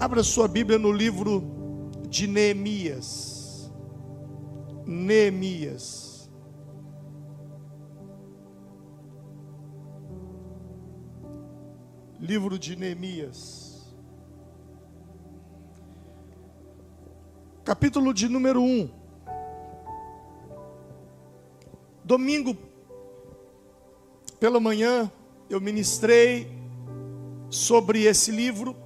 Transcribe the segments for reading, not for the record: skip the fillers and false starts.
Abra sua Bíblia no livro de Neemias. Neemias. Livro de Neemias. Capítulo de número 1. Domingo pela manhã eu ministrei sobre esse livro.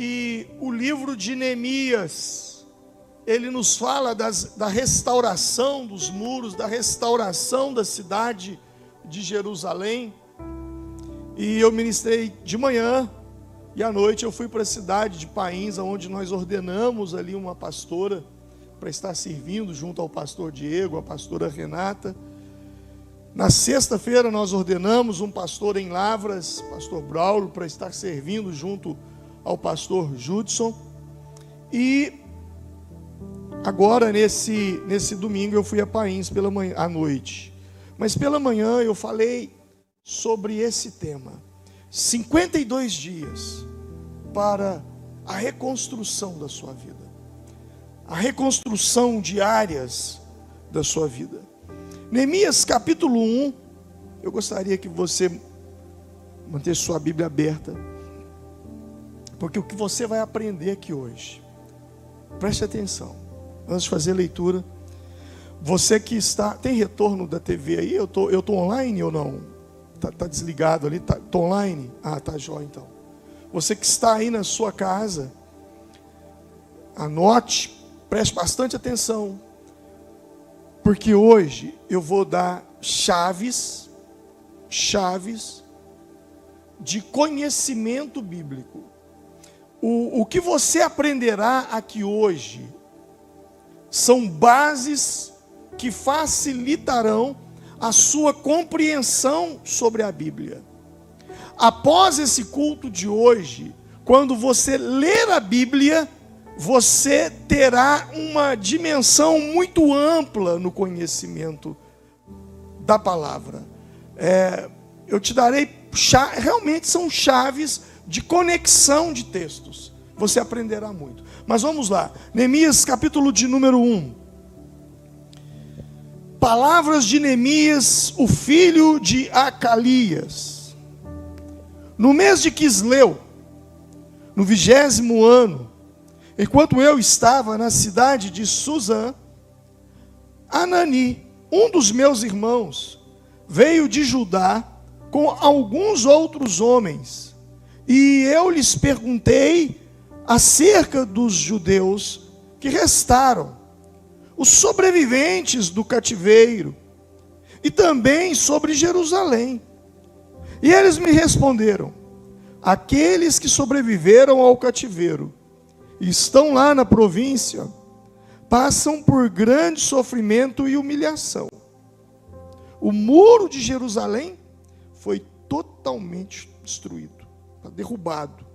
E o livro de Neemias, ele nos fala da restauração dos muros, da restauração da cidade de Jerusalém. E eu ministrei de manhã, e à noite eu fui para a cidade de Pains, onde nós ordenamos ali uma pastora para estar servindo junto ao pastor Diego, a pastora Renata. Na sexta-feira nós ordenamos um pastor em Lavras, pastor Braulio, para estar servindo junto ao pastor Judson. E agora nesse domingo eu fui a Pains pela manhã, à noite. Mas pela manhã eu falei sobre esse tema: 52 dias para a reconstrução da sua vida, a reconstrução de áreas da sua vida. Neemias capítulo 1, eu gostaria que você mantesse sua Bíblia aberta, porque o que você vai aprender aqui hoje, preste atenção, antes de fazer a leitura. Você que está, tem retorno da TV aí? Eu tô online ou não? Tá desligado ali? Tô online? Ah, tá jóia então. Você que está aí na sua casa, anote, preste bastante atenção, porque hoje eu vou dar chaves de conhecimento bíblico. O que você aprenderá aqui hoje são bases que facilitarão a sua compreensão sobre a Bíblia. Após esse culto de hoje, quando você ler a Bíblia, você terá uma dimensão muito ampla no conhecimento da palavra. Eu te darei, realmente são chaves de conexão de textos. Você aprenderá muito. Mas vamos lá. Neemias, capítulo de número 1. Palavras de Neemias, o filho de Acalias. No mês de Quisleu, no 20º ano, enquanto eu estava na cidade de Suzã, Anani, um dos meus irmãos, veio de Judá com alguns outros homens. E eu lhes perguntei acerca dos judeus que restaram, os sobreviventes do cativeiro, e também sobre Jerusalém. E eles me responderam: aqueles que sobreviveram ao cativeiro e estão lá na província, passam por grande sofrimento e humilhação. O muro de Jerusalém foi totalmente destruído, derrubado,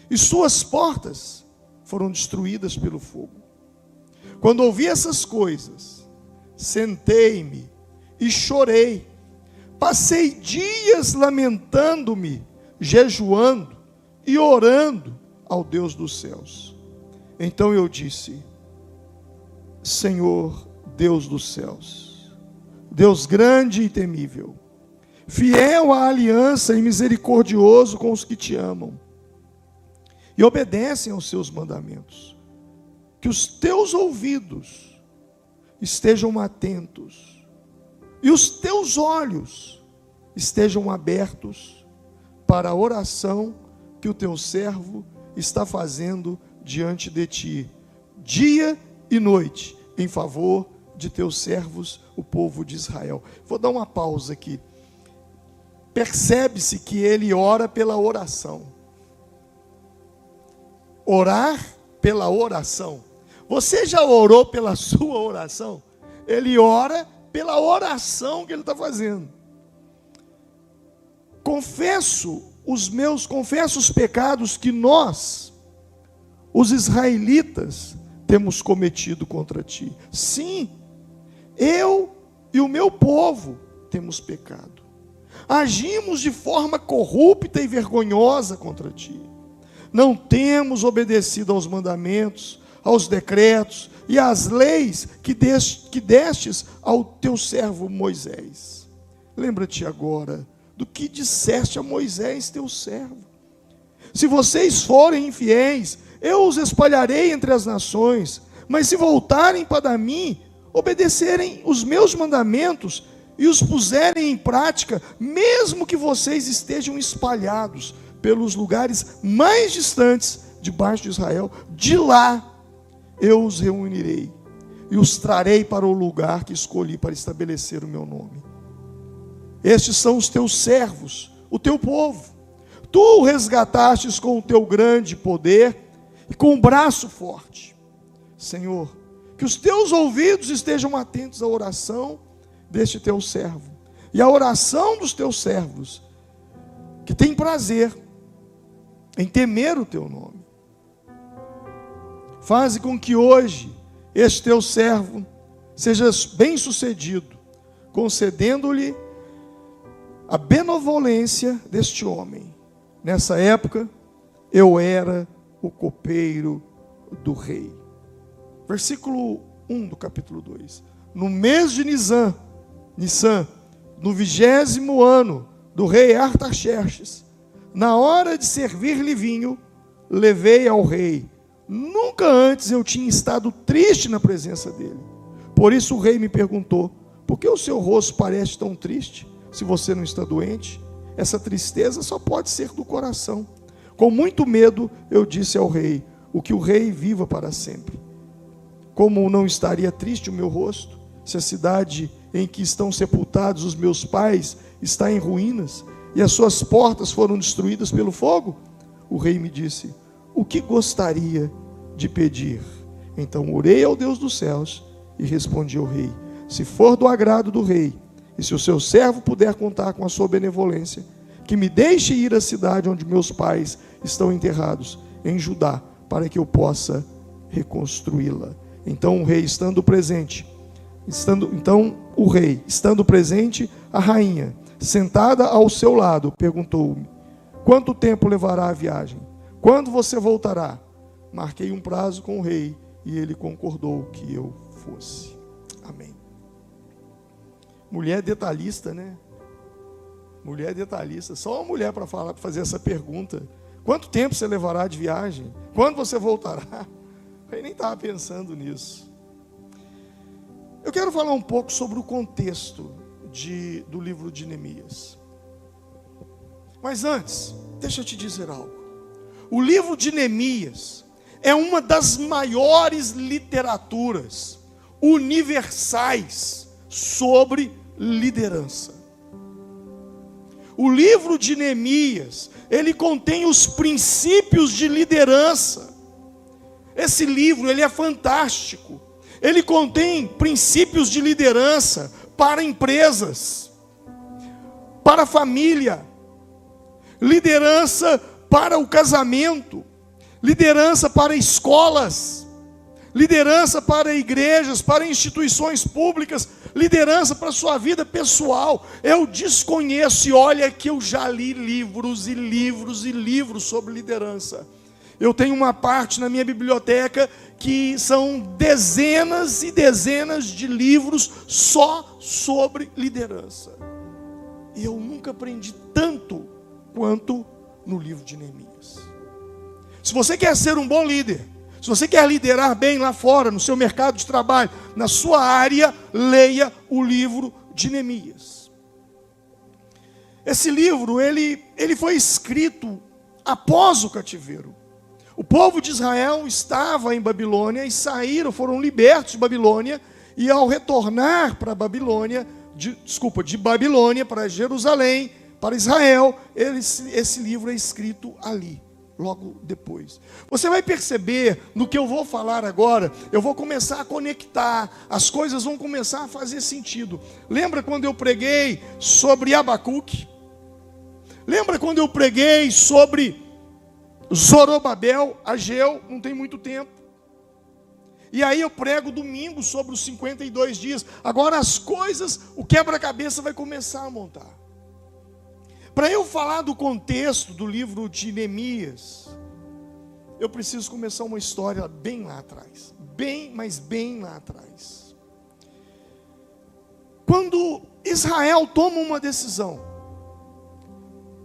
e suas portas foram destruídas pelo fogo. Quando ouvi essas coisas, sentei-me e chorei. Passei dias lamentando-me, jejuando e orando ao Deus dos céus. Então eu disse: Senhor, Deus dos céus, Deus grande e temível, fiel à aliança e misericordioso com os que te amam e obedecem aos seus mandamentos, que os teus ouvidos estejam atentos e os teus olhos estejam abertos para a oração que o teu servo está fazendo diante de ti, dia e noite, em favor de teus servos, o povo de Israel. Vou dar uma pausa aqui. Percebe-se que ele ora pela oração. Orar pela oração. Você já orou pela sua oração? Ele ora pela oração que ele está fazendo. Confesso os pecados que nós, os israelitas, temos cometido contra ti. Sim, eu e o meu povo temos pecado. agimos de forma corrupta e vergonhosa contra ti. Não temos obedecido aos mandamentos, aos decretos e às leis que destes ao teu servo Moisés. Lembra-te agora do que disseste a Moisés, teu servo. Se vocês forem infiéis, eu os espalharei entre as nações, mas se voltarem para mim, obedecerem os meus mandamentos e os puserem em prática, mesmo que vocês estejam espalhados pelos lugares mais distantes debaixo de Israel, de lá eu os reunirei e os trarei para o lugar que escolhi para estabelecer o meu nome. Estes são os teus servos, o teu povo. Tu o resgatastes com o teu grande poder e com o braço forte. Senhor, que os teus ouvidos estejam atentos à oração deste teu servo e à oração dos teus servos, que tem prazer em temer o teu nome. Faze com que hoje este teu servo seja bem-sucedido, concedendo-lhe a benevolência deste homem. Nessa época, eu era o copeiro do rei. Versículo 1 do capítulo 2. No mês de Nissan, no 20º ano do rei Artaxerxes, na hora de servir-lhe vinho, levei ao rei. Nunca antes eu tinha estado triste na presença dele. Por isso o rei me perguntou: por que o seu rosto parece tão triste, se você não está doente? Essa tristeza só pode ser do coração. Com muito medo eu disse ao rei: o que o rei viva para sempre. Como não estaria triste o meu rosto, se a cidade em que estão sepultados os meus pais está em ruínas, e as suas portas foram destruídas pelo fogo? O rei me disse: o que gostaria de pedir? Então orei ao Deus dos céus e respondi ao rei: se for do agrado do rei, e se o seu servo puder contar com a sua benevolência, que me deixe ir à cidade onde meus pais estão enterrados, em Judá, para que eu possa reconstruí-la. Então o rei, estando presente, a rainha, sentada ao seu lado, perguntou-me: quanto tempo levará a viagem? Quando você voltará? Marquei um prazo com o rei e ele concordou que eu fosse. Amém. Mulher detalhista, né? Mulher detalhista. Só uma mulher para fazer essa pergunta. Quanto tempo você levará de viagem? Quando você voltará? O rei nem estava pensando nisso. Eu quero falar um pouco sobre o contexto do livro de Neemias. Mas antes, deixa eu te dizer algo. O livro de Neemias é uma das maiores literaturas universais sobre liderança. O livro de Neemias, ele contém os princípios de liderança. Esse livro, ele é fantástico. Ele contém princípios de liderança para empresas, para a família, liderança para o casamento, liderança para escolas, liderança para igrejas, para instituições públicas, liderança para a sua vida pessoal. Eu desconheço, e olha que eu já li livros e livros e livros sobre liderança. Eu tenho uma parte na minha biblioteca que são dezenas e dezenas de livros só sobre liderança. E eu nunca aprendi tanto quanto no livro de Neemias. Se você quer ser um bom líder, se você quer liderar bem lá fora, no seu mercado de trabalho, na sua área, leia o livro de Neemias. Esse livro, ele foi escrito após o cativeiro. O povo de Israel estava em Babilônia e foram libertos de Babilônia, e ao retornar para Babilônia, de Babilônia para Jerusalém, para Israel, esse livro é escrito ali, logo depois. Você vai perceber, no que eu vou falar agora, eu vou começar a conectar, as coisas vão começar a fazer sentido. Lembra quando eu preguei sobre Abacuque? Lembra quando eu preguei sobre Zorobabel, Ageu, não tem muito tempo. E aí eu prego domingo sobre os 52 dias. Agora as coisas, o quebra-cabeça vai começar a montar. Para eu falar do contexto do livro de Neemias, eu preciso começar uma história bem lá atrás. Mas bem lá atrás. Quando Israel toma uma decisão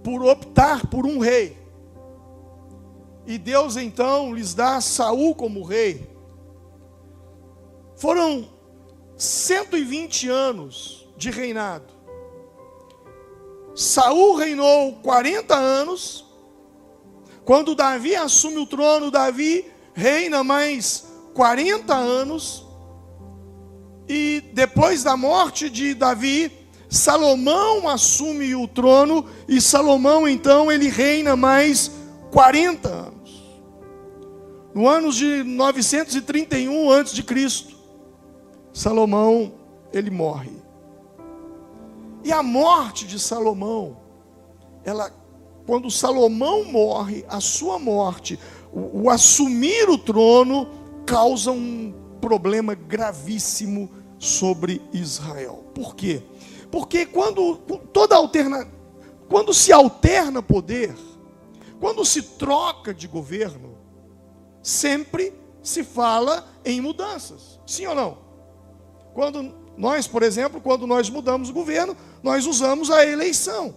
por optar por um rei, e Deus então lhes dá Saul como rei, foram 120 anos de reinado. Saul reinou 40 anos. Quando Davi assume o trono, Davi reina mais 40 anos. E depois da morte de Davi, Salomão assume o trono. E Salomão então ele reina mais 40 anos. No ano de 931 a.C., Salomão ele morre. E a morte de Salomão, quando Salomão morre, a sua morte, o assumir o trono, causa um problema gravíssimo sobre Israel. Por quê? Porque quando se alterna poder, quando se troca de governo, sempre se fala em mudanças. Sim ou não? Por exemplo, quando nós mudamos o governo, nós usamos a eleição.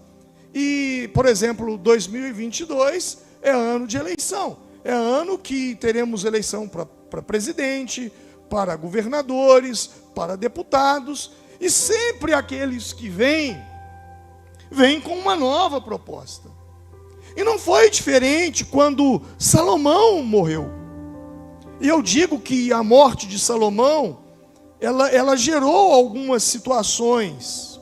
E, por exemplo, 2022 é ano de eleição. É ano que teremos eleição para presidente, para governadores, para deputados. E sempre aqueles que vêm com uma nova proposta. E não foi diferente quando Salomão morreu. E eu digo que a morte de Salomão, ela gerou algumas situações.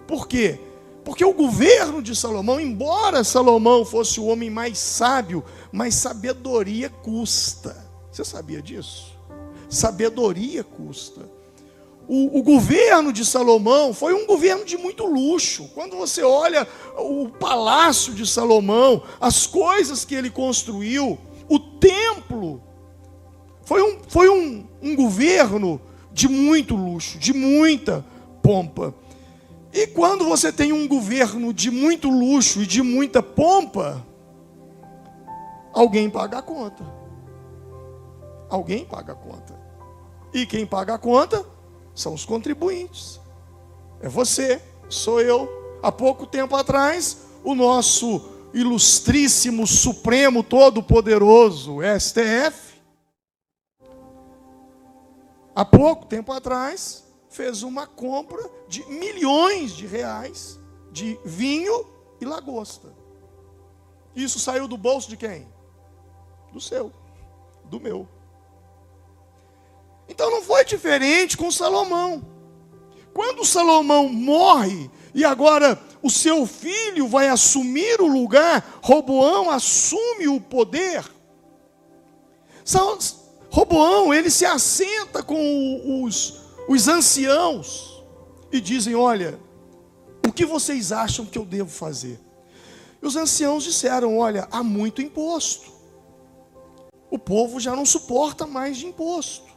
Por quê? Porque o governo de Salomão, embora Salomão fosse o homem mais sábio, mas sabedoria custa. Você sabia disso? Sabedoria custa. O governo de Salomão foi um governo de muito luxo. Quando você olha o palácio de Salomão, as coisas que ele construiu, o templo, foi um governo de muito luxo, de muita pompa. E quando você tem um governo de muito luxo e de muita pompa, alguém paga a conta. Alguém paga a conta. E quem paga a conta são os contribuintes. É você, sou eu. Há pouco tempo atrás, o nosso ilustríssimo, supremo, todo-poderoso STF, há pouco tempo atrás, fez uma compra de milhões de reais de vinho e lagosta. Isso saiu do bolso de quem? Do seu, do meu. Então não foi diferente com Salomão. Quando Salomão morre, e agora o seu filho vai assumir o lugar, Roboão assume o poder. Roboão, ele se assenta com os anciãos e dizem: olha, o que vocês acham que eu devo fazer? E os anciãos disseram: olha, há muito imposto. O povo já não suporta mais de imposto.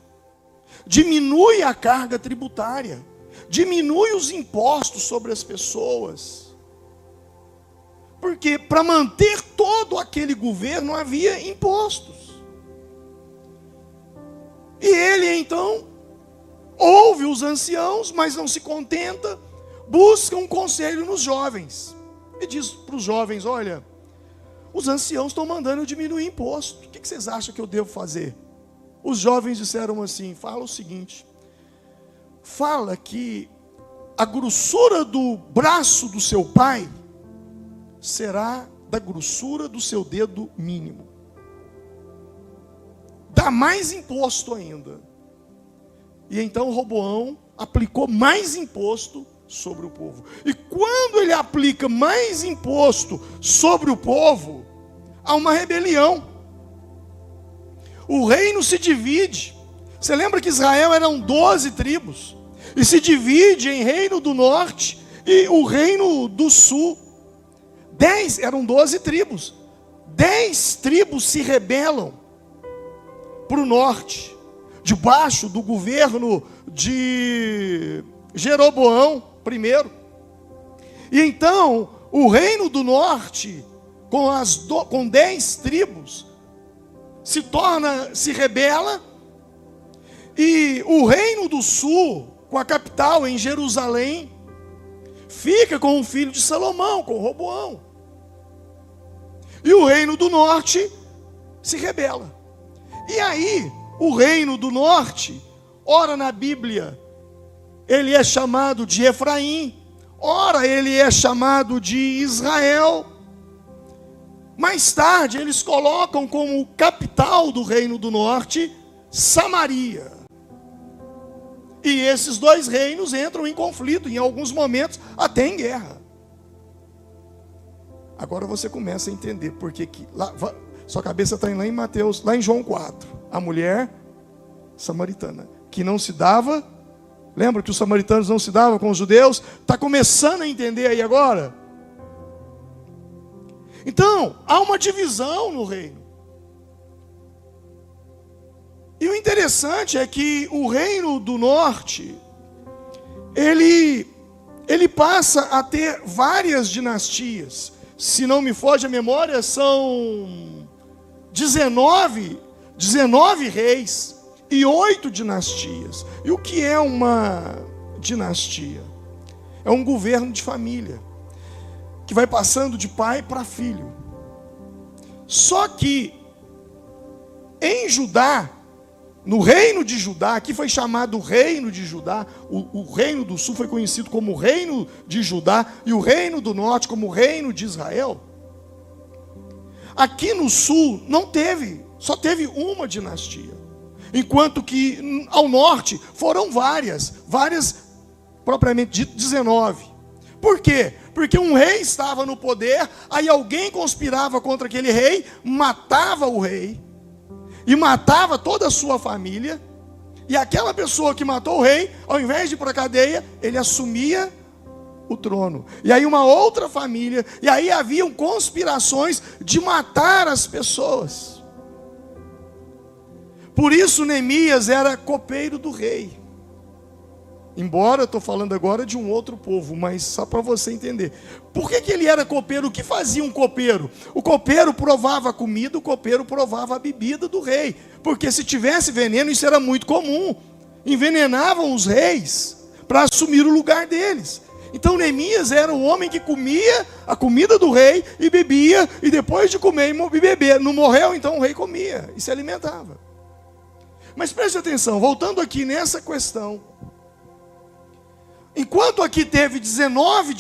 Diminui a carga tributária, diminui os impostos sobre as pessoas. Porque para manter todo aquele governo havia impostos. E ele então ouve os anciãos, mas não se contenta, busca um conselho nos jovens. E diz para os jovens: olha, os anciãos estão mandando eu diminuir imposto. O que vocês acham que eu devo fazer? Os jovens disseram assim: fala o seguinte, fala que a grossura do braço do seu pai será da grossura do seu dedo mínimo. Dá mais imposto ainda. E então Roboão aplicou mais imposto sobre o povo. E quando ele aplica mais imposto sobre o povo, há uma rebelião. O reino se divide. Você lembra que Israel eram 12 tribos? E se divide em reino do norte e o reino do sul. 10, eram 12 tribos. 10 tribos se rebelam para o norte, debaixo do governo de Jeroboão I. E então o reino do norte, com 10 tribos, se rebela, e o reino do sul, com a capital em Jerusalém, fica com o filho de Salomão, com Roboão. E o reino do norte se rebela. E aí, o reino do norte, ora na Bíblia, ele é chamado de Efraim, ora ele é chamado de Israel. Mais tarde, eles colocam como capital do reino do norte, Samaria. E esses dois reinos entram em conflito, em alguns momentos, até em guerra. Agora você começa a entender porque que sua cabeça está lá em Mateus, lá em João 4. A mulher samaritana, que não se dava, lembra que os samaritanos não se davam com os judeus? Está começando a entender aí agora? Então, há uma divisão no reino. E o interessante é que o reino do norte, ele passa a ter várias dinastias. Se não me foge a memória, são 19 reis e 8 dinastias. E o que é uma dinastia? É um governo de família, que vai passando de pai para filho. Só que, em Judá, no reino de Judá, aqui foi chamado reino de Judá, o reino do sul foi conhecido como reino de Judá, e o reino do norte como reino de Israel. Aqui no sul só teve uma dinastia, enquanto que ao norte foram várias propriamente dito 19. Por quê? Porque um rei estava no poder, aí alguém conspirava contra aquele rei, matava o rei, e matava toda a sua família, e aquela pessoa que matou o rei, ao invés de ir para a cadeia, ele assumia o trono. E aí uma outra família, e aí haviam conspirações de matar as pessoas. Por isso Neemias era copeiro do rei. Embora eu estou falando agora de um outro povo, mas só para você entender. Por que ele era copeiro? O que fazia um copeiro? O copeiro provava a comida, o copeiro provava a bebida do rei. Porque se tivesse veneno, isso era muito comum. Envenenavam os reis para assumir o lugar deles. Então Neemias era o homem que comia a comida do rei e bebia, e depois de comer e beber, não morreu, então o rei comia e se alimentava. Mas preste atenção, voltando aqui nessa questão. Enquanto aqui teve 8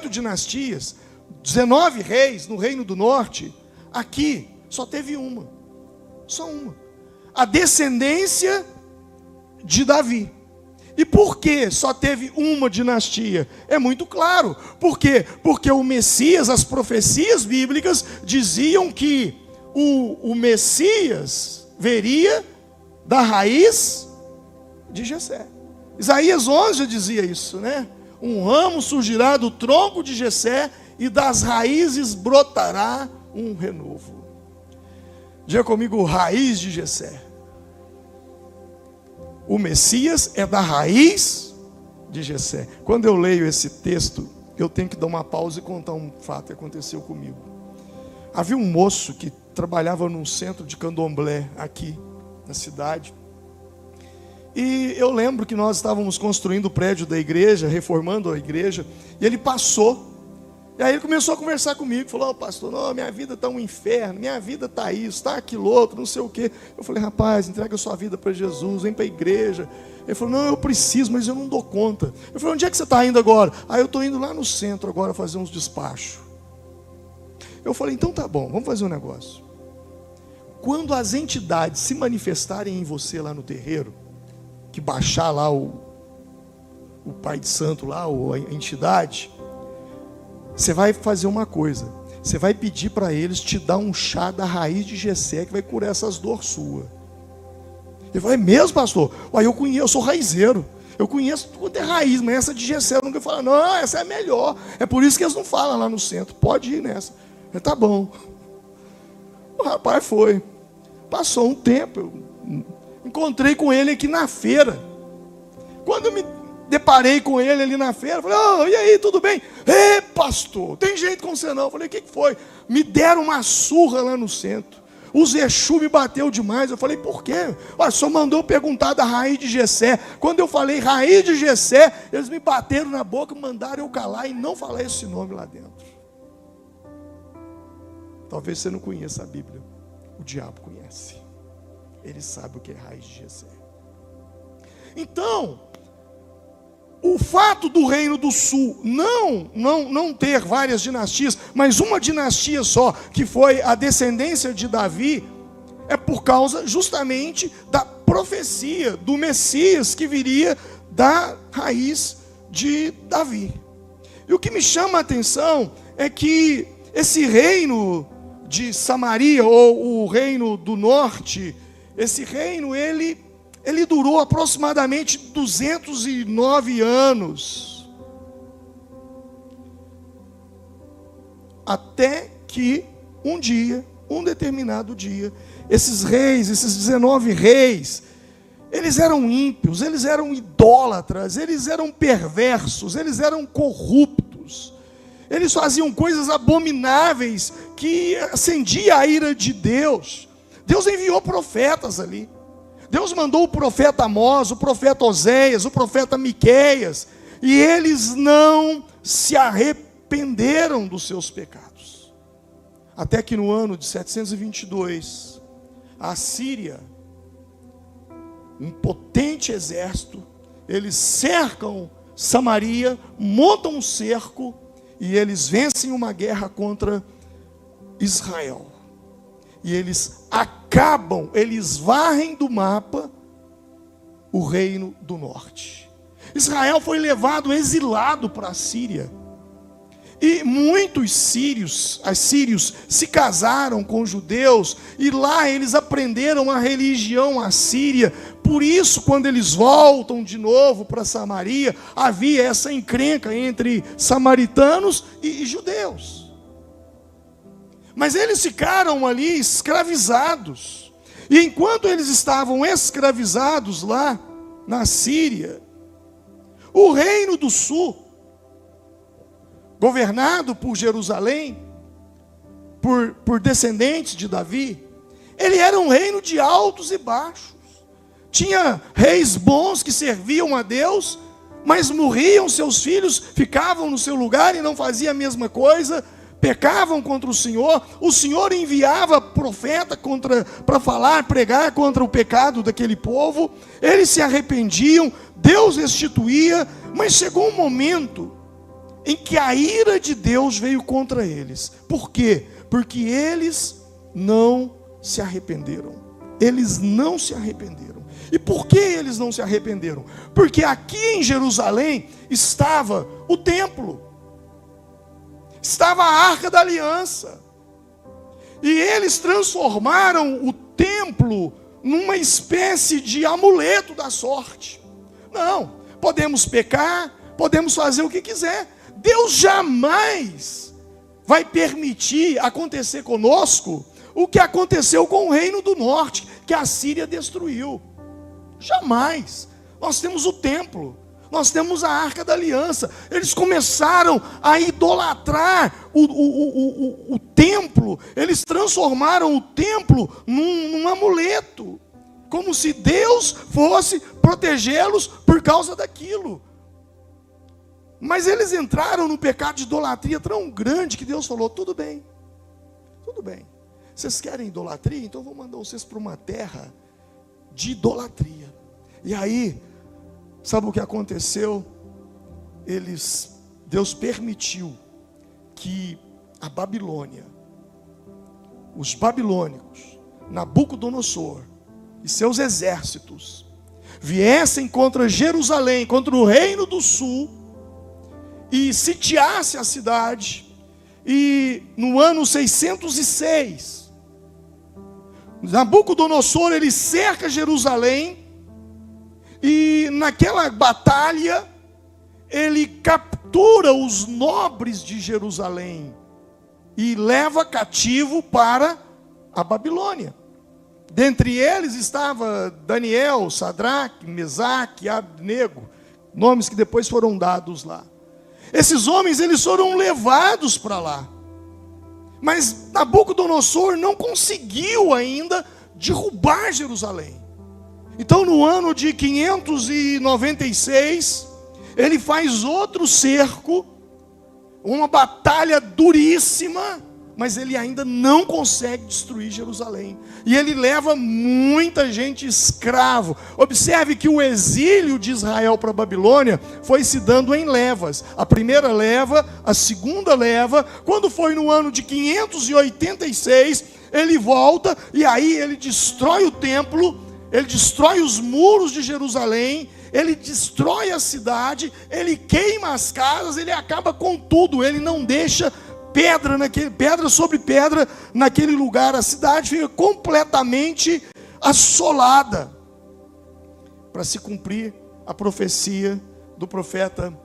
dinastias, 19 reis no reino do norte, aqui só teve uma. Só uma. A descendência de Davi. E por que só teve uma dinastia? É muito claro. Por quê? Porque o Messias, as profecias bíblicas diziam que o Messias viria da raiz de Jessé. Isaías 11 já dizia isso, né? Um ramo surgirá do tronco de Jessé e das raízes brotará um renovo. Diga comigo, raiz de Jessé. O Messias é da raiz de Jessé. Quando eu leio esse texto, eu tenho que dar uma pausa e contar um fato que aconteceu comigo. Havia um moço que trabalhava num centro de candomblé aqui na cidade. E eu lembro que nós estávamos construindo o prédio da igreja, reformando a igreja, e ele passou. E aí ele começou a conversar comigo, falou: pastor, não, minha vida está um inferno, minha vida está isso, está aquilo outro, não sei o quê. Eu falei: rapaz, entrega a sua vida para Jesus, vem para a igreja. Ele falou: não, eu preciso, mas eu não dou conta. Eu falei: onde é que você está indo agora? Ah, eu estou indo lá no centro agora fazer uns despachos. Eu falei: então tá bom, vamos fazer um negócio. Quando as entidades se manifestarem em você lá no terreiro, que baixar lá o pai de santo lá, ou a entidade, você vai fazer uma coisa, você vai pedir para eles te dar um chá da raiz de Jessé, que vai curar essas dores suas. Ele falou: é mesmo, pastor? Uai, eu sou raizeiro, eu conheço quanto é raiz, mas essa de Jessé eu nunca falo. Não, essa é melhor, é por isso que eles não falam lá no centro, pode ir nessa. Eu, tá bom. O rapaz foi, passou um tempo, eu encontrei com ele aqui na feira. Quando deparei com ele ali na feira, falei, oh, e aí, tudo bem? Ê, pastor, tem jeito com você não. Eu falei, o que foi? Me deram uma surra lá no centro. O Exu me bateu demais. Eu falei, por quê? O senhor mandou perguntar da raiz de Jessé. Quando eu falei raiz de Jessé, eles me bateram na boca, mandaram eu calar e não falar esse nome lá dentro. Talvez você não conheça a Bíblia. O diabo conhece. Ele sabe o que é raiz de Jessé. Então, o fato do Reino do Sul não ter várias dinastias, mas uma dinastia só, que foi a descendência de Davi, é por causa justamente da profecia do Messias que viria da raiz de Davi. E o que me chama a atenção é que esse reino de Samaria, ou o reino do norte, esse reino, ele durou aproximadamente 209 anos. Até que um dia, um determinado dia, esses reis, esses 19 reis, eles eram ímpios, eles eram idólatras, eles eram perversos, eles eram corruptos. Eles faziam coisas abomináveis que acendia a ira de Deus. Deus enviou profetas ali. Deus mandou o profeta Amós, o profeta Oséias, o profeta Miqueias, e eles não se arrependeram dos seus pecados. Até que no ano de 722, a Síria, um potente exército, eles cercam Samaria, montam um cerco, e eles vencem uma guerra contra Israel. E eles acabam, eles varrem do mapa o reino do norte. Israel foi levado exilado para a Síria. E muitos assírios se casaram com judeus, e lá eles aprenderam a religião assíria. Por isso, quando eles voltam de novo para Samaria, havia essa encrenca entre samaritanos e judeus. Mas eles ficaram ali escravizados. E enquanto eles estavam escravizados lá na Síria, o reino do sul, governado por Jerusalém, por descendentes de Davi, ele era um reino de altos e baixos. Tinha reis bons que serviam a Deus, mas morriam seus filhos, ficavam no seu lugar e não faziam a mesma coisa, pecavam contra o Senhor enviava profeta para falar, pregar contra o pecado daquele povo, eles se arrependiam, Deus restituía, mas chegou um momento em que a ira de Deus veio contra eles. Por quê? Porque eles não se arrependeram. Eles não se arrependeram. E por que eles não se arrependeram? Porque aqui em Jerusalém estava o templo. Estava a Arca da Aliança. E eles transformaram o templo numa espécie de amuleto da sorte. Não, podemos pecar, podemos fazer o que quiser. Deus jamais vai permitir acontecer conosco o que aconteceu com o reino do norte, que a Síria destruiu. Jamais. Nós temos o templo, nós temos a Arca da Aliança. Eles começaram a idolatrar o templo. Eles transformaram o templo num amuleto, como se Deus fosse protegê-los por causa daquilo. Mas eles entraram no pecado de idolatria tão grande que Deus falou, tudo bem, vocês querem idolatria? Então eu vou mandar vocês para uma terra de idolatria. E aí, sabe o que aconteceu? Deus permitiu que a Babilônia, os babilônicos, Nabucodonosor e seus exércitos, viessem contra Jerusalém, contra o reino do sul, e sitiasse a cidade. E no ano 606, Nabucodonosor, ele cerca Jerusalém, e naquela batalha, ele captura os nobres de Jerusalém, e leva cativo para a Babilônia. Dentre eles estava Daniel, Sadraque, Mesaque, Abnego, Nomes que depois foram dados lá. Esses homens, eles foram levados para lá. Mas Nabucodonosor não conseguiu ainda derrubar Jerusalém. Então, no ano de 596, ele faz outro cerco, uma batalha duríssima, mas ele ainda não consegue destruir Jerusalém. E ele leva muita gente escravo. Observe que o exílio de Israel para a Babilônia foi se dando em levas. A primeira leva, a segunda leva. Quando foi no ano de 586, ele volta e aí ele destrói o templo, ele destrói os muros de Jerusalém, ele destrói a cidade, ele queima as casas, ele acaba com tudo, ele não deixa pedra sobre pedra naquele lugar. A cidade fica completamente assolada, para se cumprir a profecia do profeta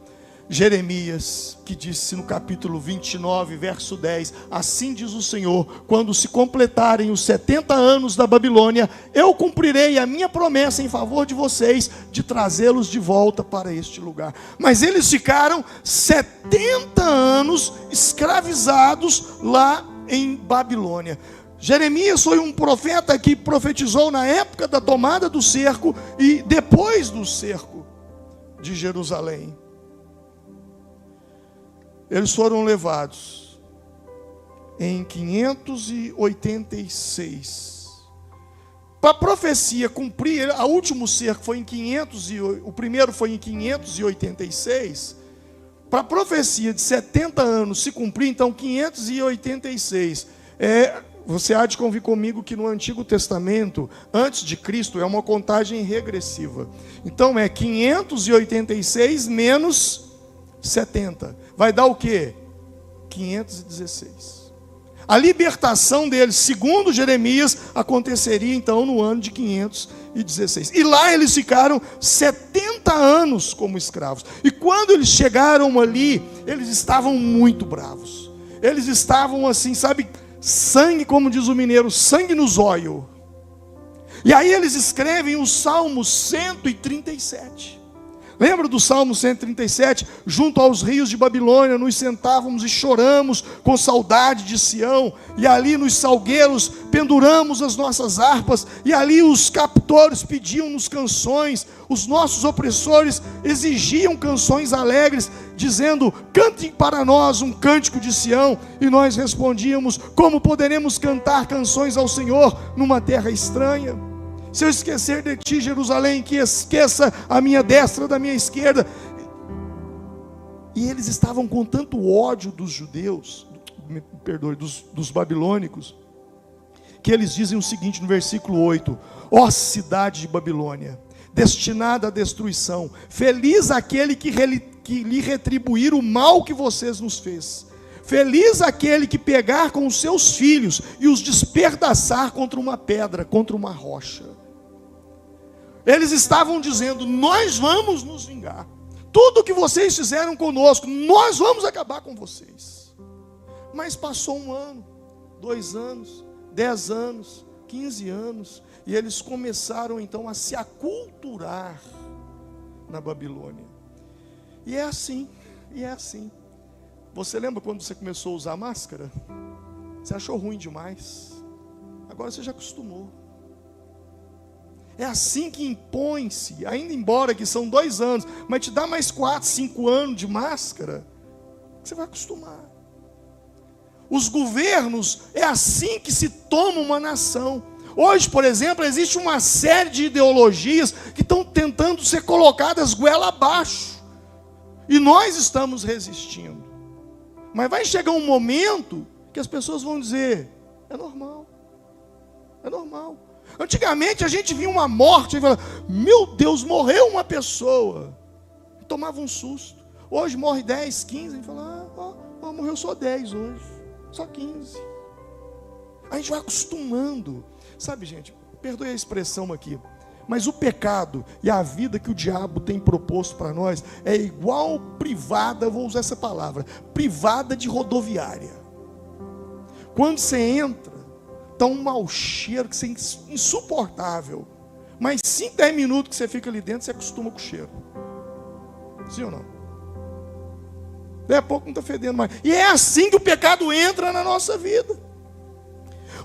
Jeremias, que disse no capítulo 29, verso 10: assim diz o Senhor, quando se completarem os 70 anos da Babilônia, eu cumprirei a minha promessa em favor de vocês, de trazê-los de volta para este lugar. Mas eles ficaram 70 anos escravizados lá em Babilônia. Jeremias foi um profeta que profetizou na época da tomada do cerco e depois do cerco de Jerusalém. Eles foram levados em 586. Para a profecia cumprir, o último cerco foi em 500, o primeiro foi em 586. Para a profecia de 70 anos se cumprir, então 586. Você há de convir comigo que no Antigo Testamento, antes de Cristo, é uma contagem regressiva. Então é 586 menos 70. Vai dar o quê? 516. A libertação deles, segundo Jeremias, aconteceria então no ano de 516. E lá eles ficaram 70 anos como escravos. E quando eles chegaram ali, eles estavam muito bravos. Eles estavam assim, sabe, sangue, como diz o mineiro, sangue nos olhos. E aí eles escrevem o Salmo 137. Lembra do Salmo 137? Junto aos rios de Babilônia nos sentávamos e choramos com saudade de Sião, e ali nos salgueiros penduramos as nossas harpas, e ali os captores pediam-nos canções, os nossos opressores exigiam canções alegres, dizendo: cantem para nós um cântico de Sião, e nós respondíamos: como poderemos cantar canções ao Senhor numa terra estranha? Se eu esquecer de ti, Jerusalém, que esqueça a minha destra da minha esquerda. E eles estavam com tanto ódio dos judeus, dos babilônicos, que eles dizem o seguinte no versículo 8: ó cidade de Babilônia, destinada à destruição, feliz aquele que lhe retribuir o mal que vocês nos fez. Feliz aquele que pegar com os seus filhos e os despedaçar contra uma pedra, contra uma rocha. Eles estavam dizendo: nós vamos nos vingar. Tudo que vocês fizeram conosco, nós vamos acabar com vocês. Mas passou 1 ano, 2 anos, 10 anos, 15 anos, e eles começaram então a se aculturar na Babilônia. E é assim, e é assim. Você lembra quando você começou a usar máscara? Você achou ruim demais. Agora você já acostumou. É assim que impõe-se, ainda embora que são 2 anos, mas te dá mais 4, 5 anos de máscara, você vai acostumar. Os governos, é assim que se toma uma nação. Hoje, por exemplo, existe uma série de ideologias que estão tentando ser colocadas goela abaixo. E nós estamos resistindo. Mas vai chegar um momento que as pessoas vão dizer: é normal. É normal. Antigamente a gente via uma morte e falava: meu Deus, morreu uma pessoa. E tomava um susto. Hoje morre 10, 15, e fala: morreu só 10 hoje, só 15. A gente vai acostumando. Sabe, gente, perdoe a expressão aqui, mas o pecado e a vida que o diabo tem proposto para nós é igual privada, vou usar essa palavra, privada de rodoviária. Quando você entra, está um mau cheiro, que você é insuportável. Mas 5, 10 minutos que você fica ali dentro, você acostuma com o cheiro. Sim ou não? Daí a pouco não está fedendo mais. E é assim que o pecado entra na nossa vida.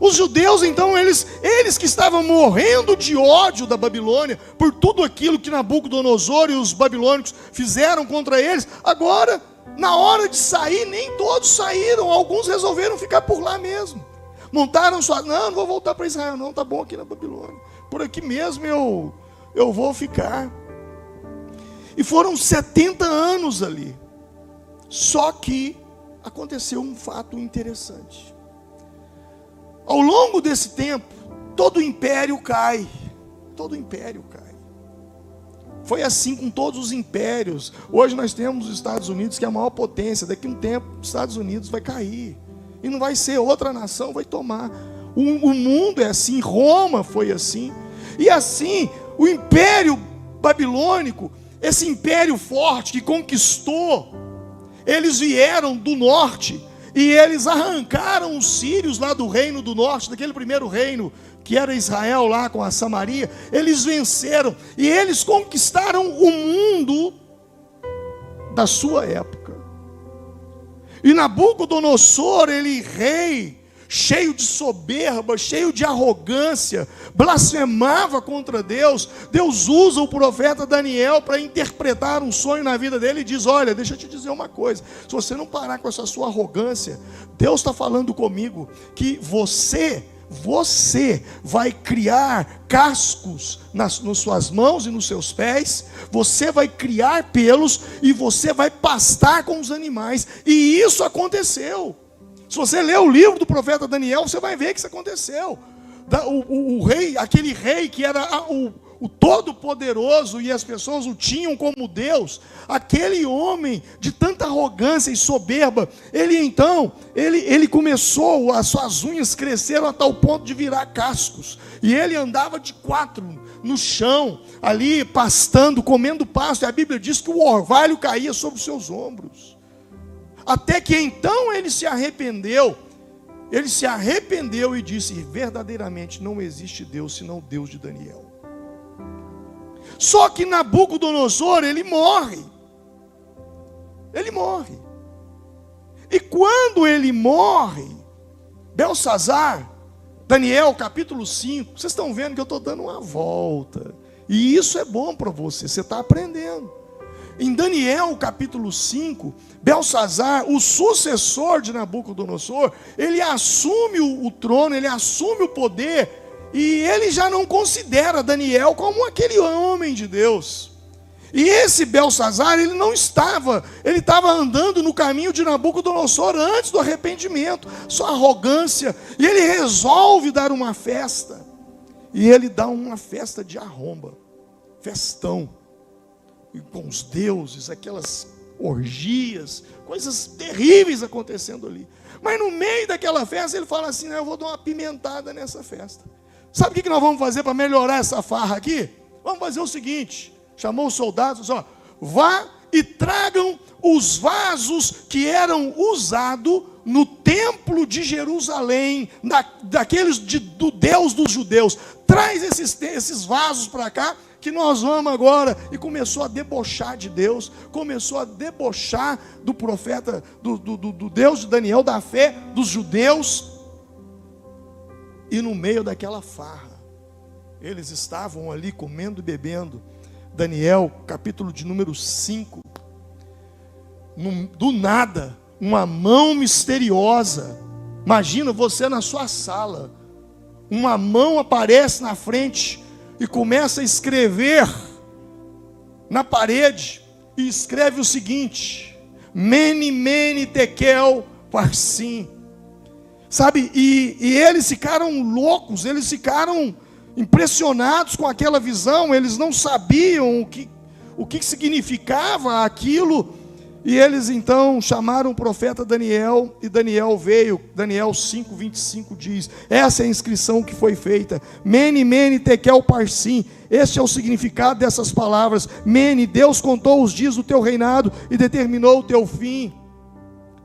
Os judeus, então, eles que estavam morrendo de ódio da Babilônia, por tudo aquilo que Nabucodonosor e os babilônicos fizeram contra eles, agora, na hora de sair, nem todos saíram, alguns resolveram ficar por lá mesmo. Montaram suas, não vou voltar para Israel, não, tá bom aqui na Babilônia, por aqui mesmo eu vou ficar. E foram 70 anos ali. Só que aconteceu um fato interessante. Ao longo desse tempo, todo o império cai. Todo o império cai. Foi assim com todos os impérios. Hoje nós temos os Estados Unidos, que é a maior potência. Daqui a um tempo, os Estados Unidos vai cair. E não vai ser outra nação, vai tomar. O mundo é assim, Roma foi assim. E assim, o império babilônico, esse império forte que conquistou, eles vieram do norte e eles arrancaram os sírios lá do reino do norte, daquele primeiro reino que era Israel lá com a Samaria. Eles venceram e eles conquistaram o mundo da sua época. E Nabucodonosor, ele rei, cheio de soberba, cheio de arrogância, blasfemava contra Deus. Deus usa o profeta Daniel para interpretar um sonho na vida dele e diz: olha, deixa eu te dizer uma coisa, se você não parar com essa sua arrogância, Deus está falando comigo que você vai criar cascos nas suas mãos e nos seus pés, você vai criar pelos e você vai pastar com os animais. E isso aconteceu. Se você ler o livro do profeta Daniel, você vai ver que isso aconteceu. O rei, aquele rei que era o todo-poderoso e as pessoas o tinham como Deus, aquele homem de tanta arrogância e soberba, ele começou, as suas unhas cresceram a tal ponto de virar cascos, e ele andava de 4 no chão, ali pastando, comendo pasto, e a Bíblia diz que o orvalho caía sobre os seus ombros. Até que então ele se arrependeu e disse: verdadeiramente não existe Deus senão o Deus de Daniel. Só que Nabucodonosor, ele morre. E quando ele morre, Belsazar, Daniel capítulo 5, vocês estão vendo que eu estou dando uma volta, e isso é bom para você está aprendendo. Em Daniel capítulo 5, Belsazar, o sucessor de Nabucodonosor, ele assume o trono, ele assume o poder, e ele já não considera Daniel como aquele homem de Deus. E esse Belsazar, ele estava andando no caminho de Nabucodonosor antes do arrependimento, sua arrogância, e ele resolve dar uma festa, e ele dá uma festa de arromba, festão, e com os deuses, aquelas orgias, coisas terríveis acontecendo ali. Mas no meio daquela festa ele fala assim: eu vou dar uma pimentada nessa festa. Sabe o que nós vamos fazer para melhorar essa farra aqui? Vamos fazer o seguinte: chamou os soldados, vá e tragam os vasos que eram usados no templo de Jerusalém, daqueles do Deus dos judeus. Traz esses vasos para cá, que nós vamos agora. E começou a debochar de Deus, começou a debochar do profeta, do Deus de Daniel, da fé dos judeus. E no meio daquela farra, eles estavam ali comendo e bebendo. Daniel, capítulo de número 5, do nada, uma mão misteriosa, imagina você na sua sala, uma mão aparece na frente e começa a escrever na parede, e escreve o seguinte: Mene, Mene, Tekel, Parsim. Sabe, e eles ficaram loucos, eles ficaram impressionados com aquela visão, eles não sabiam o que significava aquilo, e eles então chamaram o profeta Daniel, e Daniel veio. Daniel 5:25 diz: essa é a inscrição que foi feita, Mene, Mene, Tekel, Parsim. Este é o significado dessas palavras. Mene, Deus contou os dias do teu reinado e determinou o teu fim.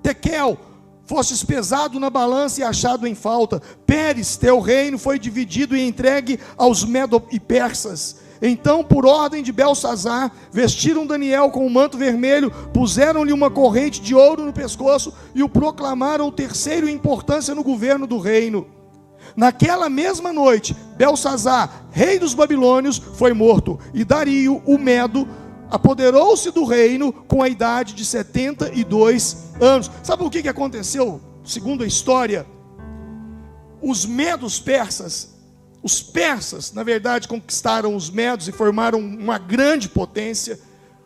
Tekel, fostes pesado na balança e achado em falta. Pérez, teu reino foi dividido e entregue aos medo e persas. Então, por ordem de Beltsazar, vestiram Daniel com um manto vermelho, puseram-lhe uma corrente de ouro no pescoço e o proclamaram o terceiro em importância no governo do reino. Naquela mesma noite, Beltsazar, rei dos babilônios, foi morto, e Dario, o Medo, apoderou-se do reino com a idade de 72 anos. Sabe o que aconteceu? Segundo a história, os medos persas, os persas, na verdade, conquistaram os medos e formaram uma grande potência,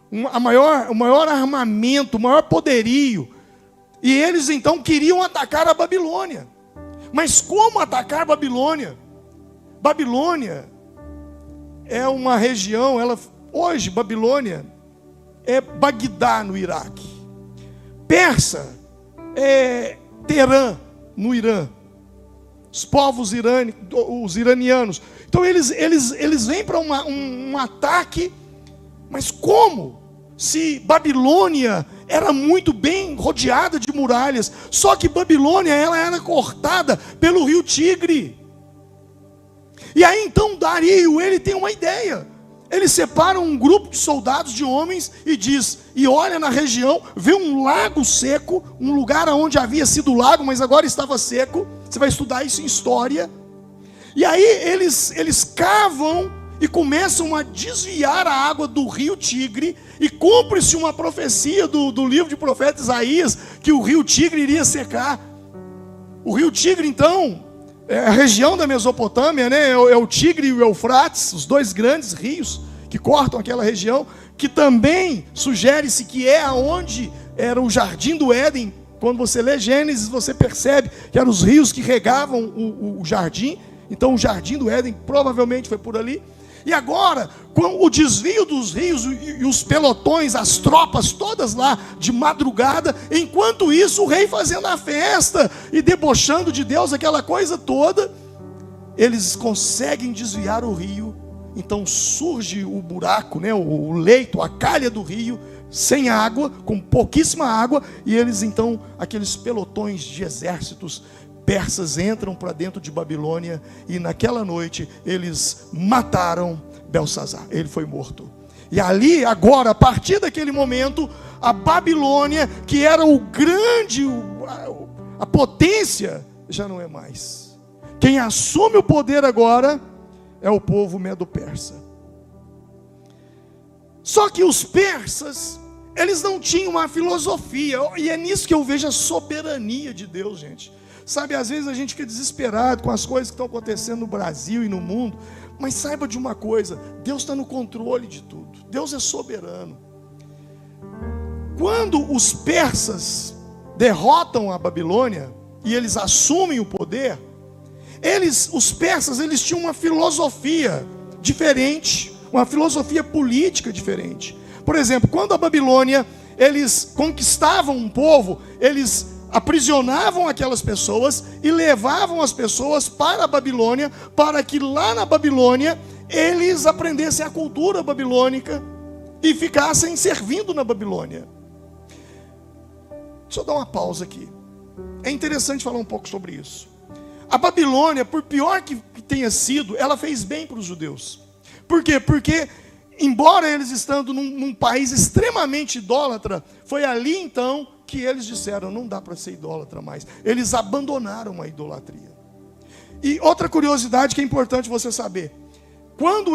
o maior armamento, o maior poderio. E eles então queriam atacar a Babilônia. Mas como atacar a Babilônia? Babilônia é uma região, hoje Babilônia é Bagdá no Iraque. Persa é Teherã no Irã. Os povos os iranianos. Então eles vêm para um ataque, mas como? Se Babilônia era muito bem rodeada de muralhas, só que Babilônia ela era cortada pelo rio Tigre. E aí então Dario, ele tem uma ideia. Ele separa um grupo de soldados, de homens, e olha na região, vê um lago seco, um lugar onde havia sido lago, mas agora estava seco. Você vai estudar isso em história. E aí eles cavam e começam a desviar a água do rio Tigre, e cumpre-se uma profecia do livro de profeta Isaías, que o rio Tigre iria secar. O rio Tigre, então, é a região da Mesopotâmia, né? É o Tigre e o Eufrates, os dois grandes rios que cortam aquela região, que também sugere-se que é aonde era o Jardim do Éden. Quando você lê Gênesis, você percebe que eram os rios que regavam o jardim. Então o Jardim do Éden provavelmente foi por ali. E agora, com o desvio dos rios e os pelotões, as tropas todas lá de madrugada, enquanto isso o rei fazendo a festa e debochando de Deus, aquela coisa toda, eles conseguem desviar o rio. Então surge o buraco, né, o leito, a calha do rio, sem água, com pouquíssima água, e eles então, aqueles pelotões de exércitos persas entram para dentro de Babilônia, e naquela noite eles mataram Beltsazar, ele foi morto. E ali, agora, a partir daquele momento, a Babilônia, que era a potência, já não é mais. Quem assume o poder agora é o povo medo-persa. Só que os persas, eles não tinham uma filosofia, e é nisso que eu vejo a soberania de Deus, gente. Sabe, às vezes a gente fica desesperado com as coisas que estão acontecendo no Brasil e no mundo, mas saiba de uma coisa: Deus está no controle de tudo, Deus é soberano. Quando os persas derrotam a Babilônia e eles assumem o poder, os persas, eles tinham uma filosofia diferente, uma filosofia política diferente. Por exemplo, quando a Babilônia, eles conquistavam um povo, eles aprisionavam aquelas pessoas e levavam as pessoas para a Babilônia, para que lá na Babilônia eles aprendessem a cultura babilônica e ficassem servindo na Babilônia. Deixa eu dar uma pausa aqui. É interessante falar um pouco sobre isso. A Babilônia, por pior que tenha sido, ela fez bem para os judeus. Por quê? Porque, embora eles estando num país extremamente idólatra, foi ali então que eles disseram: não dá para ser idólatra mais. Eles abandonaram a idolatria. E outra curiosidade que é importante você saber: quando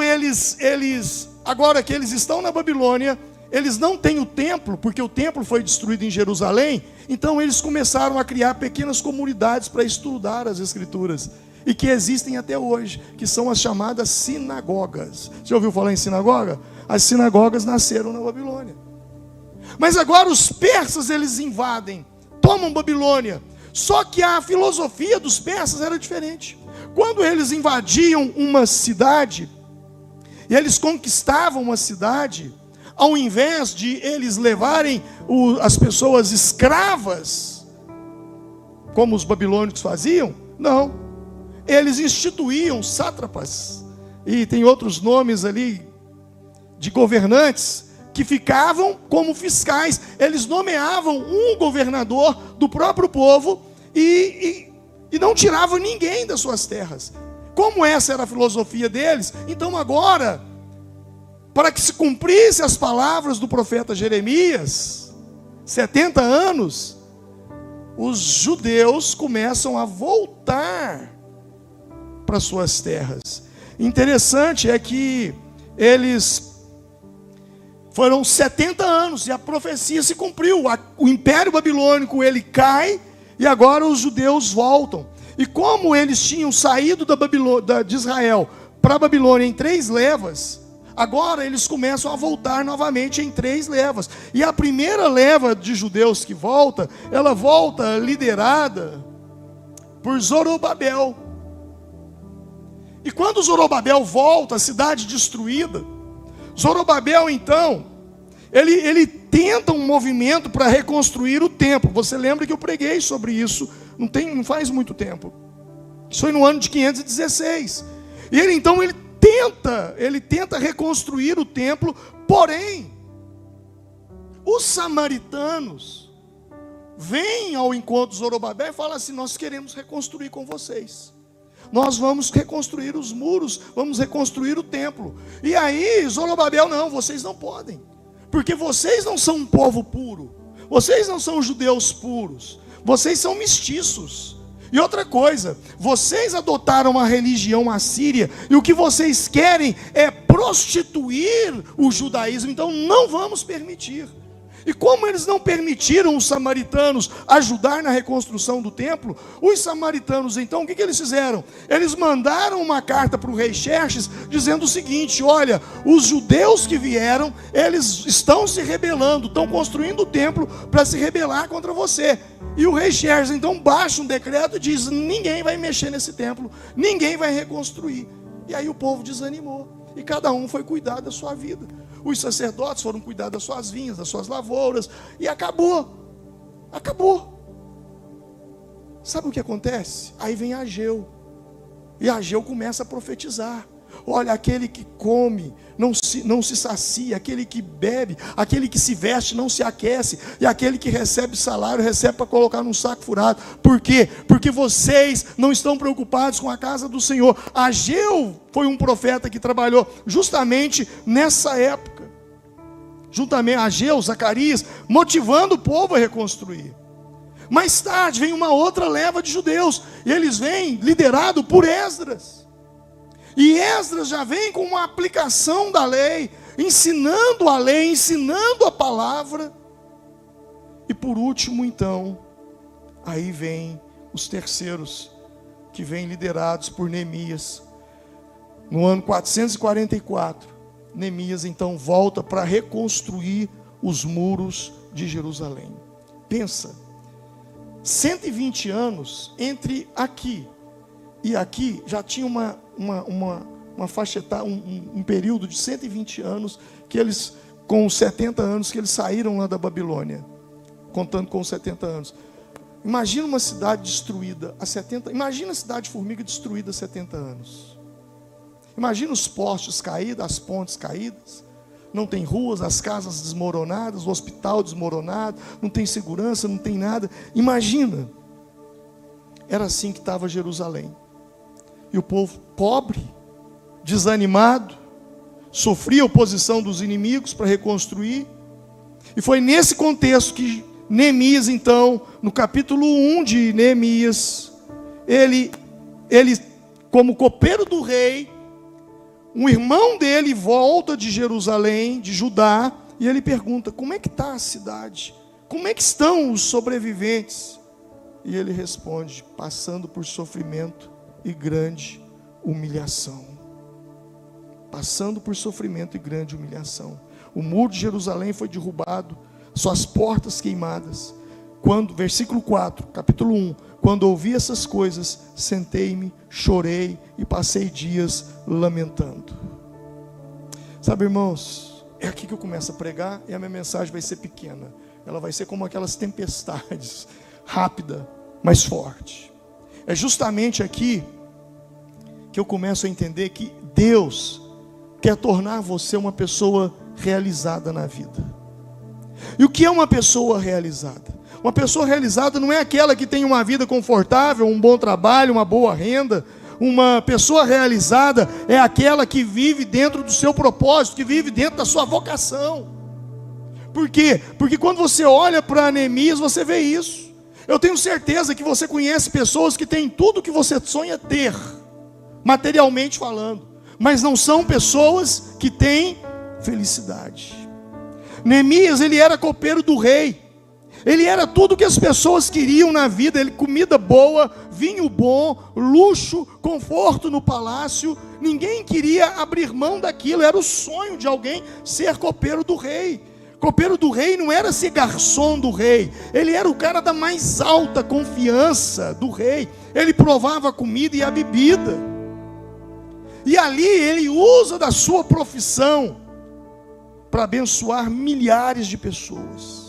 agora que eles estão na Babilônia, eles não têm o templo, porque o templo foi destruído em Jerusalém. Então eles começaram a criar pequenas comunidades para estudar as Escrituras, e que existem até hoje, que são as chamadas sinagogas. Você já ouviu falar em sinagoga? As sinagogas nasceram na Babilônia. Mas agora os persas, eles invadem, tomam Babilônia. Só que a filosofia dos persas era diferente. Quando eles invadiam uma cidade, e eles conquistavam uma cidade, ao invés de eles levarem as pessoas escravas, como os babilônicos faziam, não. Eles instituíam sátrapas, e tem outros nomes ali, de governantes, que ficavam como fiscais. Eles nomeavam um governador do próprio povo, e não tiravam ninguém das suas terras. Como essa era a filosofia deles, então agora para que se cumprisse as palavras do profeta Jeremias, 70 anos, os judeus começam a voltar para suas terras. Interessante é que eles foram 70 anos e a profecia se cumpriu. O Império Babilônico ele cai e agora os judeus voltam. E como eles tinham saído de Israel para a Babilônia em 3 levas, agora eles começam a voltar novamente em 3 levas. E a primeira leva de judeus que volta, ela volta liderada por Zorobabel. E quando Zorobabel volta, a cidade destruída, Zorobabel então, ele tenta um movimento para reconstruir o templo. Você lembra que eu preguei sobre isso, não faz muito tempo. Isso foi no ano de 516. E ele então, ele tenta reconstruir o templo, porém, os samaritanos vêm ao encontro de Zorobabel e falam assim: nós queremos reconstruir com vocês. Nós vamos reconstruir os muros, vamos reconstruir o templo. E aí, Zorobabel, não, vocês não podem. Porque vocês não são um povo puro. Vocês não são judeus puros. Vocês são mestiços. E outra coisa, vocês adotaram uma religião assíria, e o que vocês querem é prostituir o judaísmo, então não vamos permitir. E como eles não permitiram os samaritanos ajudar na reconstrução do templo, os samaritanos então, o que eles fizeram? Eles mandaram uma carta para o rei Xerxes, dizendo o seguinte: olha, os judeus que vieram, eles estão se rebelando, estão construindo o templo para se rebelar contra você. E o rei Xerxes então baixa um decreto e diz: ninguém vai mexer nesse templo, ninguém vai reconstruir. E aí o povo desanimou, e cada um foi cuidar da sua vida. Os sacerdotes foram cuidar das suas vinhas, das suas lavouras, e acabou. Sabe o que acontece? Aí vem Ageu, e Ageu começa a profetizar: olha, aquele que come não se sacia, aquele que bebe, aquele que se veste não se aquece, e aquele que recebe salário recebe para colocar num saco furado. Por quê? Porque vocês não estão preocupados com a casa do Senhor. Ageu foi um profeta que trabalhou justamente nessa época, juntamente Ageu, Zacarias, motivando o povo a reconstruir. Mais tarde vem uma outra leva de judeus, e eles vêm liderado por Esdras. E Esdras já vem com uma aplicação da lei, ensinando a lei, ensinando a palavra. E por último então, aí vem os terceiros, que vêm liderados por Neemias. No ano 444, Neemias então volta para reconstruir os muros de Jerusalém. Pensa, 120 anos entre aqui e aqui, já tinha uma faixa etária, um período de 120 anos, que eles, com os 70 anos que eles saíram lá da Babilônia, contando com os 70 anos. Imagina uma cidade destruída há 70, imagina a cidade de Formiga destruída há 70 anos. Imagina os postes caídos, as pontes caídas, não tem ruas, as casas desmoronadas, o hospital desmoronado, não tem segurança, não tem nada. Imagina, era assim que estava Jerusalém. E o povo pobre, desanimado, sofria a oposição dos inimigos para reconstruir. E foi nesse contexto que Neemias, então, no capítulo 1 de Neemias, ele como copeiro do rei, um irmão dele volta de Jerusalém, de Judá, e ele pergunta: como é que está a cidade? Como é que estão os sobreviventes? E ele responde: passando por sofrimento e grande humilhação. Passando por sofrimento e grande humilhação. O muro de Jerusalém foi derrubado, suas portas queimadas. Versículo 4, capítulo 1. Quando ouvi essas coisas, sentei-me, chorei e passei dias lamentando. Sabe, irmãos, é aqui que eu começo a pregar, e a minha mensagem vai ser pequena. Ela vai ser como aquelas tempestades, rápida, mas forte. É justamente aqui que eu começo a entender que Deus quer tornar você uma pessoa realizada na vida. E o que é uma pessoa realizada? Uma pessoa realizada não é aquela que tem uma vida confortável, um bom trabalho, uma boa renda, Uma pessoa realizada é aquela que vive dentro do seu propósito, que vive dentro da sua vocação. Por quê? Porque quando você olha para Neemias, você vê isso. Eu tenho certeza que você conhece pessoas que têm tudo que você sonha ter, materialmente falando, mas não são pessoas que têm felicidade. Neemias, ele era copeiro do rei. Ele era tudo que as pessoas queriam na vida. Ele, comida boa, vinho bom, luxo, conforto no palácio. Ninguém queria abrir mão daquilo. Era o sonho de alguém ser copeiro do rei. Copeiro do rei não era ser garçom do rei. Ele era o cara da mais alta confiança do rei. Ele provava a comida e a bebida. E ali ele usa da sua profissão para abençoar milhares de pessoas.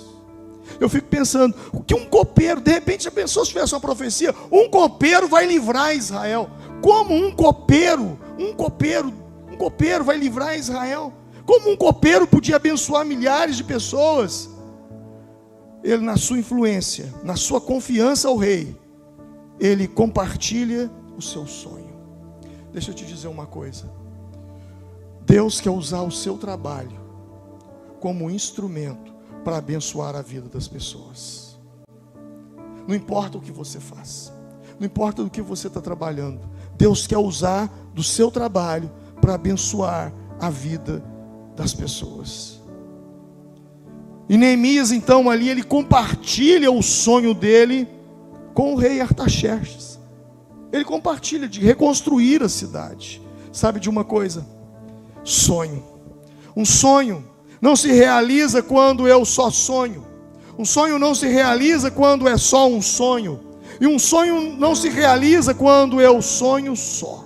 Eu fico pensando, o que um copeiro, de repente já pensou se tivesse uma profecia, um copeiro vai livrar Israel. Como um copeiro vai livrar Israel? Como um copeiro podia abençoar milhares de pessoas? Ele, na sua influência, na sua confiança ao rei, ele compartilha o seu sonho. Deixa eu te dizer uma coisa. Deus quer usar o seu trabalho como instrumento para abençoar a vida das pessoas. Não importa o que você faz, não importa do que você está trabalhando, Deus quer usar do seu trabalho para abençoar a vida das pessoas. E Neemias, então, ali ele compartilha o sonho dele com o rei Artaxerxes. Ele compartilha de reconstruir a cidade. Sabe de uma coisa? Sonho. Um sonho não se realiza quando eu só sonho. Um sonho não se realiza quando é só um sonho. E um sonho não se realiza quando eu sonho só.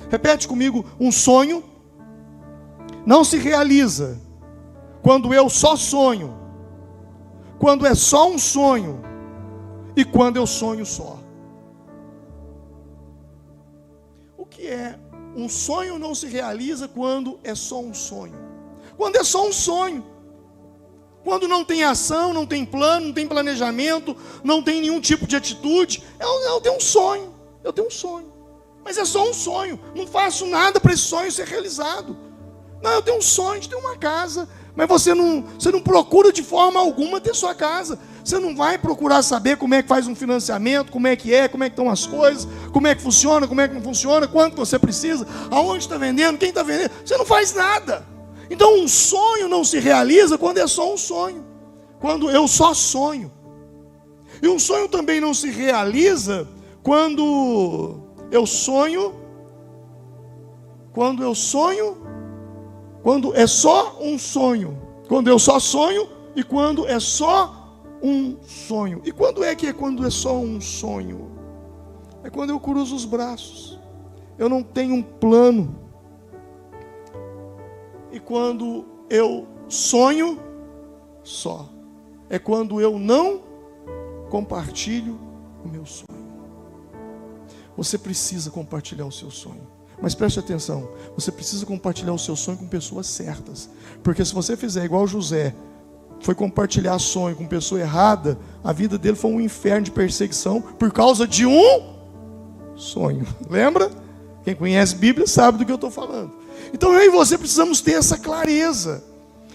Repete comigo, um sonho não se realiza quando eu só sonho. Quando é só um sonho e quando eu sonho só. O que é? Um sonho não se realiza quando é só um sonho. Quando é só um sonho, quando não tem ação, não tem plano, não tem planejamento, não tem nenhum tipo de atitude, eu tenho um sonho, mas é só um sonho, não faço nada para esse sonho ser realizado. Não, eu tenho um sonho de ter uma casa, mas você não procura de forma alguma ter sua casa. Você não vai procurar saber como é que faz um financiamento, como é que estão as coisas, como é que funciona, como é que não funciona, quanto você precisa, aonde está vendendo, quem está vendendo. Você não faz nada. Então um sonho não se realiza quando é só um sonho, quando eu só sonho. E um sonho também não se realiza quando é só um sonho. Quando eu só sonho e quando é só um sonho. E quando é quando é só um sonho? É quando eu cruzo os braços. Eu não tenho um plano. E quando eu sonho só. É quando eu não compartilho o meu sonho. Você precisa compartilhar o seu sonho. Mas preste atenção, você precisa compartilhar o seu sonho com pessoas certas. Porque se você fizer igual José, foi compartilhar sonho com pessoa errada, a vida dele foi um inferno de perseguição por causa de um sonho. Lembra? Quem conhece a Bíblia sabe do que eu estou falando. Então eu e você precisamos ter essa clareza.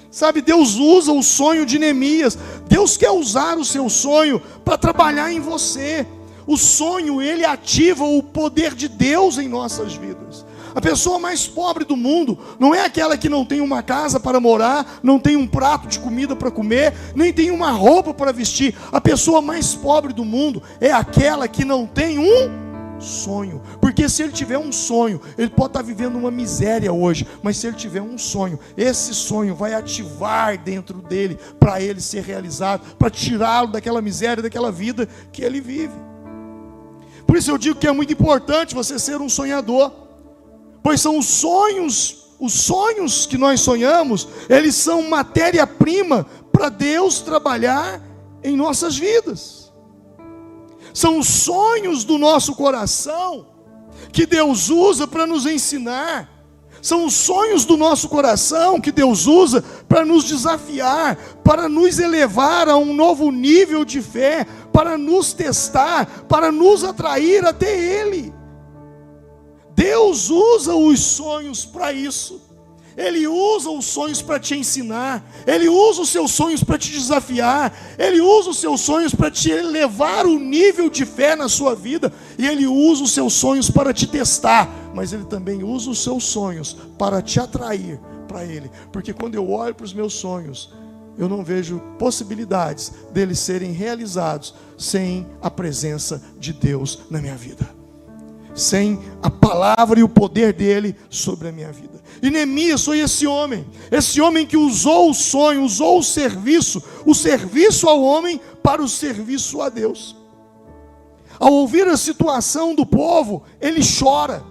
Sabe, Deus usa o sonho de Neemias. Deus quer usar o seu sonho para trabalhar em você. O sonho, ele ativa o poder de Deus em nossas vidas. A pessoa mais pobre do mundo não é aquela que não tem uma casa para morar, não tem um prato de comida para comer, nem tem uma roupa para vestir. A pessoa mais pobre do mundo é aquela que não tem um sonho. Porque se ele tiver um sonho, ele pode estar vivendo uma miséria hoje, mas se ele tiver um sonho, esse sonho vai ativar dentro dele para ele ser realizado, para tirá-lo daquela miséria, daquela vida que ele vive. Por isso eu digo que é muito importante você ser um sonhador, pois são os sonhos que nós sonhamos, eles são matéria-prima para Deus trabalhar em nossas vidas. São os sonhos do nosso coração que Deus usa para nos ensinar. São os sonhos do nosso coração que Deus usa para nos desafiar, para nos elevar a um novo nível de fé, para nos testar, para nos atrair até Ele. Deus usa os sonhos para isso. Ele usa os sonhos para te ensinar. Ele usa os seus sonhos para te desafiar. Ele usa os seus sonhos para te elevar o nível de fé na sua vida. E Ele usa os seus sonhos para te testar. Mas Ele também usa os seus sonhos para te atrair para Ele. Porque quando eu olho para os meus sonhos, eu não vejo possibilidades deles serem realizados sem a presença de Deus na minha vida, sem a palavra e o poder dele sobre a minha vida. E Neemias foi esse homem que usou o sonho, usou o serviço ao homem para o serviço a Deus. Ao ouvir a situação do povo, ele chora.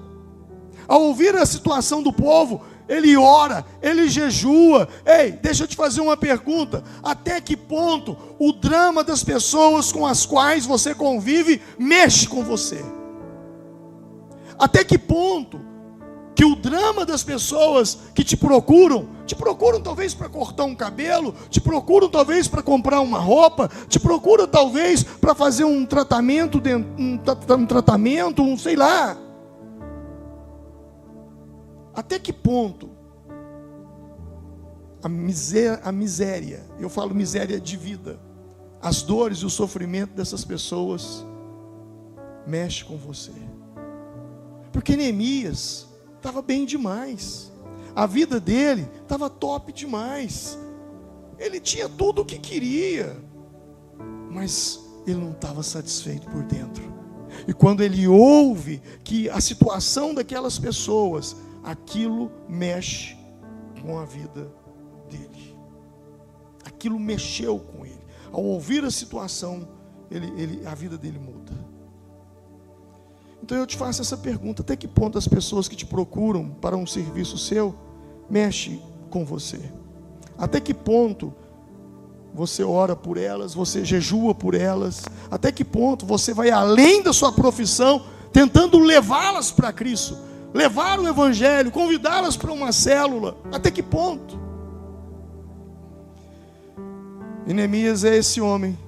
Ao ouvir a situação do povo, ele ora, ele jejua. Ei, deixa eu te fazer uma pergunta: até que ponto o drama das pessoas com as quais você convive mexe com você? Até que ponto que o drama das pessoas que te procuram talvez para cortar um cabelo, te procuram talvez para comprar uma roupa, te procuram talvez para fazer um tratamento, sei lá. Até que ponto a miséria, eu falo miséria de vida, as dores e o sofrimento dessas pessoas mexe com você? Porque Neemias estava bem demais, a vida dele estava top demais, ele tinha tudo o que queria, mas ele não estava satisfeito por dentro. E quando ele ouve que a situação daquelas pessoas, aquilo mexe com a vida dele, aquilo mexeu com ele. Ao ouvir a situação, a vida dele muda. Então eu te faço essa pergunta: até que ponto as pessoas que te procuram para um serviço seu mexem com você? Até que ponto você ora por elas, você jejua por elas? Até que ponto você vai além da sua profissão, tentando levá-las para Cristo, levar o Evangelho, convidá-las para uma célula? Até que ponto? E Neemias é esse homem.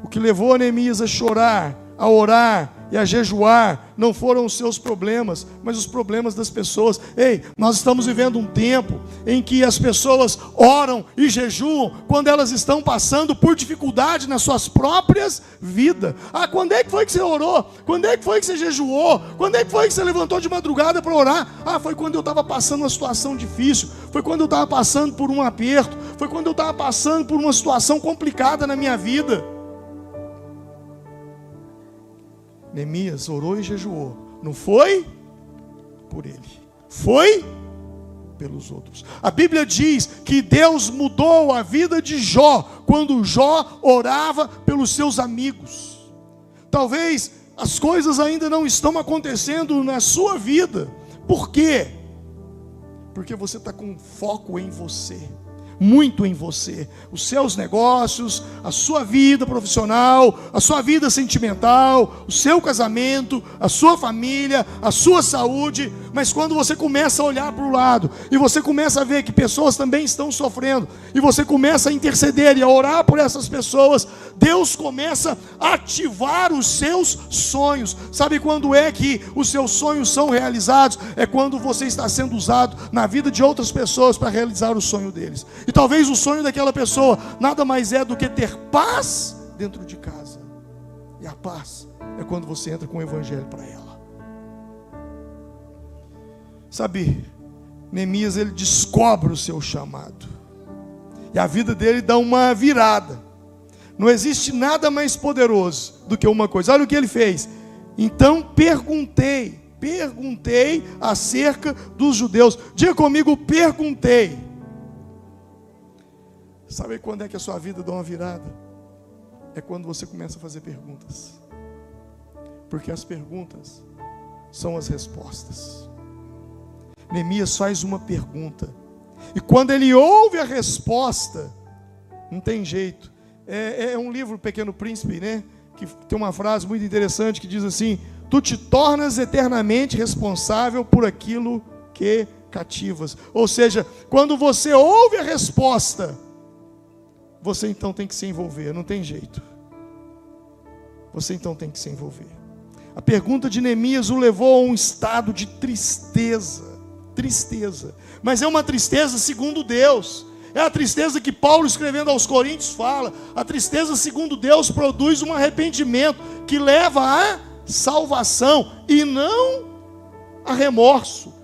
O que levou a Neemias a chorar, a orar e a jejuar, não foram os seus problemas, mas os problemas das pessoas. Ei, nós estamos vivendo um tempo em que as pessoas oram e jejuam quando elas estão passando por dificuldade nas suas próprias vidas. Ah, quando é que foi que você orou? Quando é que foi que você jejuou? Quando é que foi que você levantou de madrugada para orar? Ah, foi quando eu estava passando uma situação difícil, foi quando eu estava passando por um aperto, foi quando eu estava passando por uma situação complicada na minha vida. Neemias orou e jejuou, não foi por ele, foi pelos outros. A Bíblia diz que Deus mudou a vida de Jó, quando Jó orava pelos seus amigos. Talvez as coisas ainda não estão acontecendo na sua vida. Por quê? Porque você está com foco em você, muito em você, os seus negócios, a sua vida profissional, a sua vida sentimental, o seu casamento, a sua família, a sua saúde. Mas quando você começa a olhar para o lado, e você começa a ver que pessoas também estão sofrendo, e você começa a interceder e a orar por essas pessoas, Deus começa a ativar os seus sonhos. Sabe quando é que os seus sonhos são realizados? É quando você está sendo usado na vida de outras pessoas para realizar o sonho deles. E talvez o sonho daquela pessoa nada mais é do que ter paz dentro de casa. E a paz é quando você entra com o Evangelho para ela. Sabe, Neemias, ele descobre o seu chamado, e a vida dele dá uma virada. Não existe nada mais poderoso do que uma coisa. Olha o que ele fez. Então perguntei acerca dos judeus. Diga comigo, perguntei. Sabe quando é que a sua vida dá uma virada? É quando você começa a fazer perguntas. Porque as perguntas são as respostas. Neemias faz uma pergunta, e quando ele ouve a resposta, não tem jeito. É um livro, Pequeno Príncipe, né? Que tem uma frase muito interessante que diz assim: tu te tornas eternamente responsável por aquilo que cativas. Ou seja, quando você ouve a resposta, você então tem que se envolver, não tem jeito. Você então tem que se envolver. A pergunta de Neemias o levou a um estado de tristeza. Tristeza. Mas é uma tristeza segundo Deus. É a tristeza que Paulo, escrevendo aos Coríntios, fala. A tristeza segundo Deus produz um arrependimento que leva à salvação e não a remorso.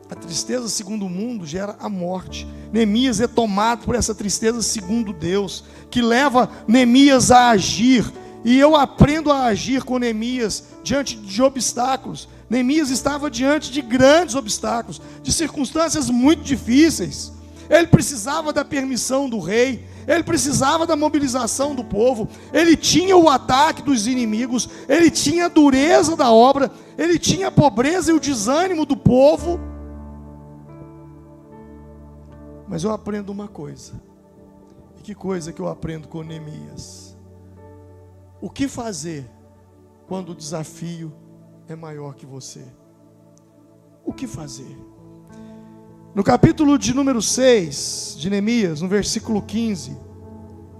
A tristeza segundo o mundo gera a morte. Neemias é tomado por essa tristeza segundo Deus, que leva Neemias a agir. E eu aprendo a agir com Neemias diante de obstáculos. Neemias estava diante de grandes obstáculos, de circunstâncias muito difíceis. Ele precisava da permissão do rei, ele precisava da mobilização do povo, ele tinha o ataque dos inimigos, ele tinha a dureza da obra, ele tinha a pobreza e o desânimo do povo. Mas eu aprendo uma coisa. E que coisa que eu aprendo com Neemias? O que fazer quando o desafio é maior que você? O que fazer? No capítulo de número 6 de Neemias, no versículo 15,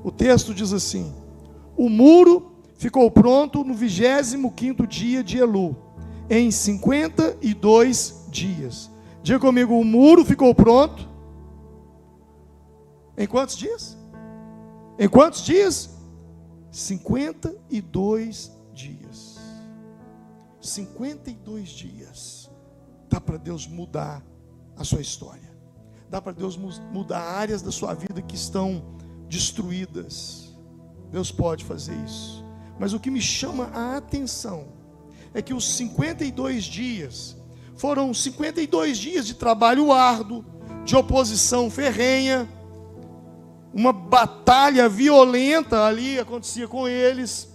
o texto diz assim: o muro ficou pronto no 25º dia de Elu, em 52 dias. Diga comigo, o muro ficou pronto em quantos dias? Em quantos dias? 52 dias. 52 dias. Dá para Deus mudar a sua história. Dá para Deus mudar áreas da sua vida que estão destruídas. Deus pode fazer isso. Mas o que me chama a atenção é que os 52 dias foram 52 dias de trabalho árduo, de oposição ferrenha, uma batalha violenta ali acontecia com eles.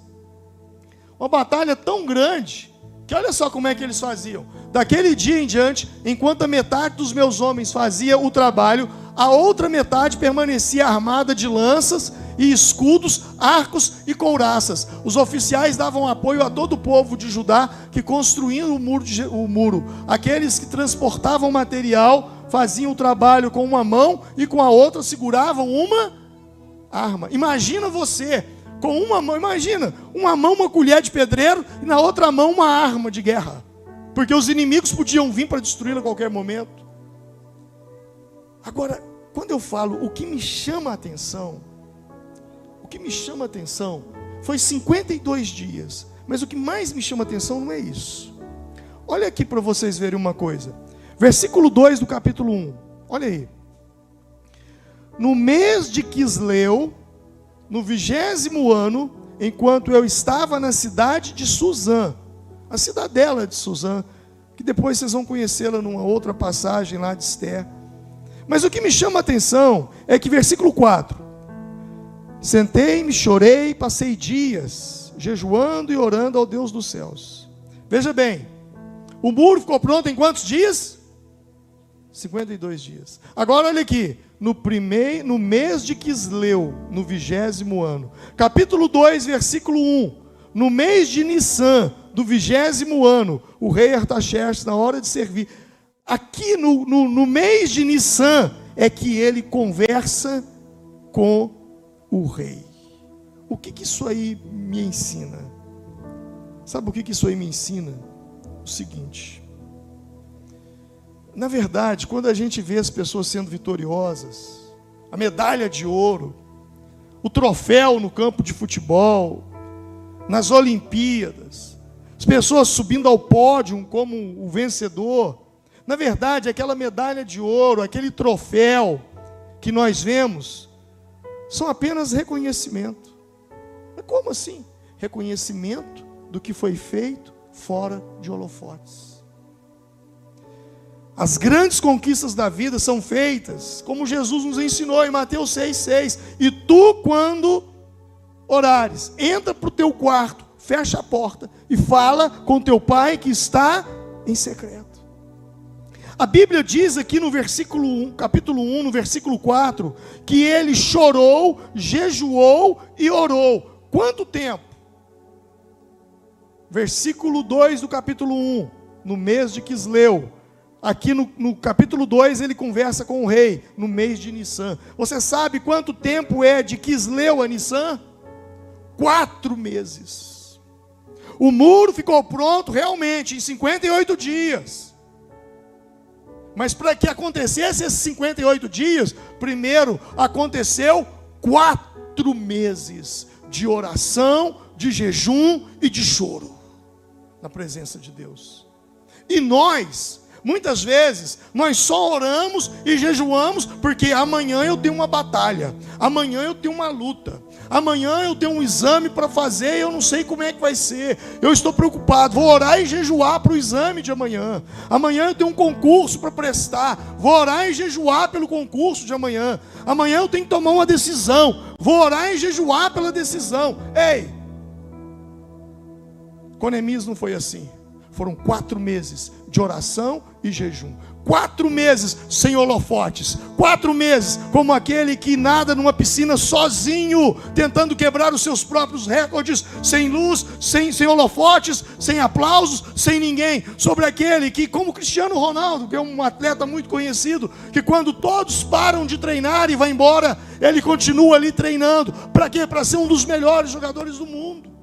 Uma batalha tão grande que olha só como é que eles faziam. Daquele dia em diante, enquanto a metade dos meus homens fazia o trabalho, a outra metade permanecia armada de lanças e escudos, arcos e couraças. Os oficiais davam apoio a todo o povo de Judá que construíam o muro. Aqueles que transportavam material faziam o trabalho com uma mão e com a outra seguravam uma arma. Imagina você com uma mão, imagina, uma mão uma colher de pedreiro e na outra mão uma arma de guerra, porque os inimigos podiam vir para destruí-la a qualquer momento. Agora, quando eu falo o que me chama a atenção, foi 52 dias, mas o que mais me chama a atenção não é isso. Olha aqui para vocês verem uma coisa, versículo 2 do capítulo 1, olha aí. No mês de Quisleu, no 20º ano, enquanto eu estava na cidade de Suzã, a cidadela de Suzã, que depois vocês vão conhecê-la numa outra passagem lá de Esther. Mas o que me chama a atenção é que versículo 4, sentei-me, chorei, passei dias, jejuando e orando ao Deus dos céus. Veja bem, o muro ficou pronto em quantos dias? 52 dias. Agora olha aqui, no mês de Quisleu, no 20º ano, capítulo 2, versículo 1, no mês de Nissan, do 20º ano, o rei Artaxerxes, na hora de servir, aqui no mês de Nissan, é que ele conversa com o rei. O que isso aí me ensina? Sabe o que isso aí me ensina? O seguinte: na verdade, quando a gente vê as pessoas sendo vitoriosas, a medalha de ouro, o troféu no campo de futebol, nas Olimpíadas, as pessoas subindo ao pódio como o vencedor, na verdade, aquela medalha de ouro, aquele troféu que nós vemos, são apenas reconhecimento. Mas como assim? Reconhecimento do que foi feito fora de holofotes. As grandes conquistas da vida são feitas, como Jesus nos ensinou em Mateus 6,6. E tu, quando orares, entra para o teu quarto, fecha a porta e fala com teu pai que está em secreto. A Bíblia diz aqui no versículo 1, capítulo 1, no versículo 4, que ele chorou, jejuou e orou. Quanto tempo? Versículo 2 do capítulo 1, no mês de Quisleu. Aqui no capítulo 2 ele conversa com o rei, no mês de Nissan. Você sabe quanto tempo é de Quisleu a Nissan? 4 meses. O muro ficou pronto realmente em 58 dias. Mas para que acontecesse esses 58 dias, primeiro aconteceu 4 meses de oração, de jejum e de choro na presença de Deus. E nós, muitas vezes, nós só oramos e jejuamos porque amanhã eu tenho uma batalha, amanhã eu tenho uma luta, amanhã eu tenho um exame para fazer e eu não sei como é que vai ser, eu estou preocupado, vou orar e jejuar para o exame de amanhã. Amanhã eu tenho um concurso para prestar, vou orar e jejuar pelo concurso de amanhã. Amanhã eu tenho que tomar uma decisão, vou orar e jejuar pela decisão. Ei, com Neemias não foi assim. Foram 4 meses de oração e jejum. 4 meses sem holofotes. 4 meses como aquele que nada numa piscina sozinho, tentando quebrar os seus próprios recordes, sem luz, sem holofotes, sem aplausos, sem ninguém. Sobre aquele que, como Cristiano Ronaldo, que é um atleta muito conhecido, que quando todos param de treinar e vai embora, ele continua ali treinando. Para quê? Para ser um dos melhores jogadores do mundo.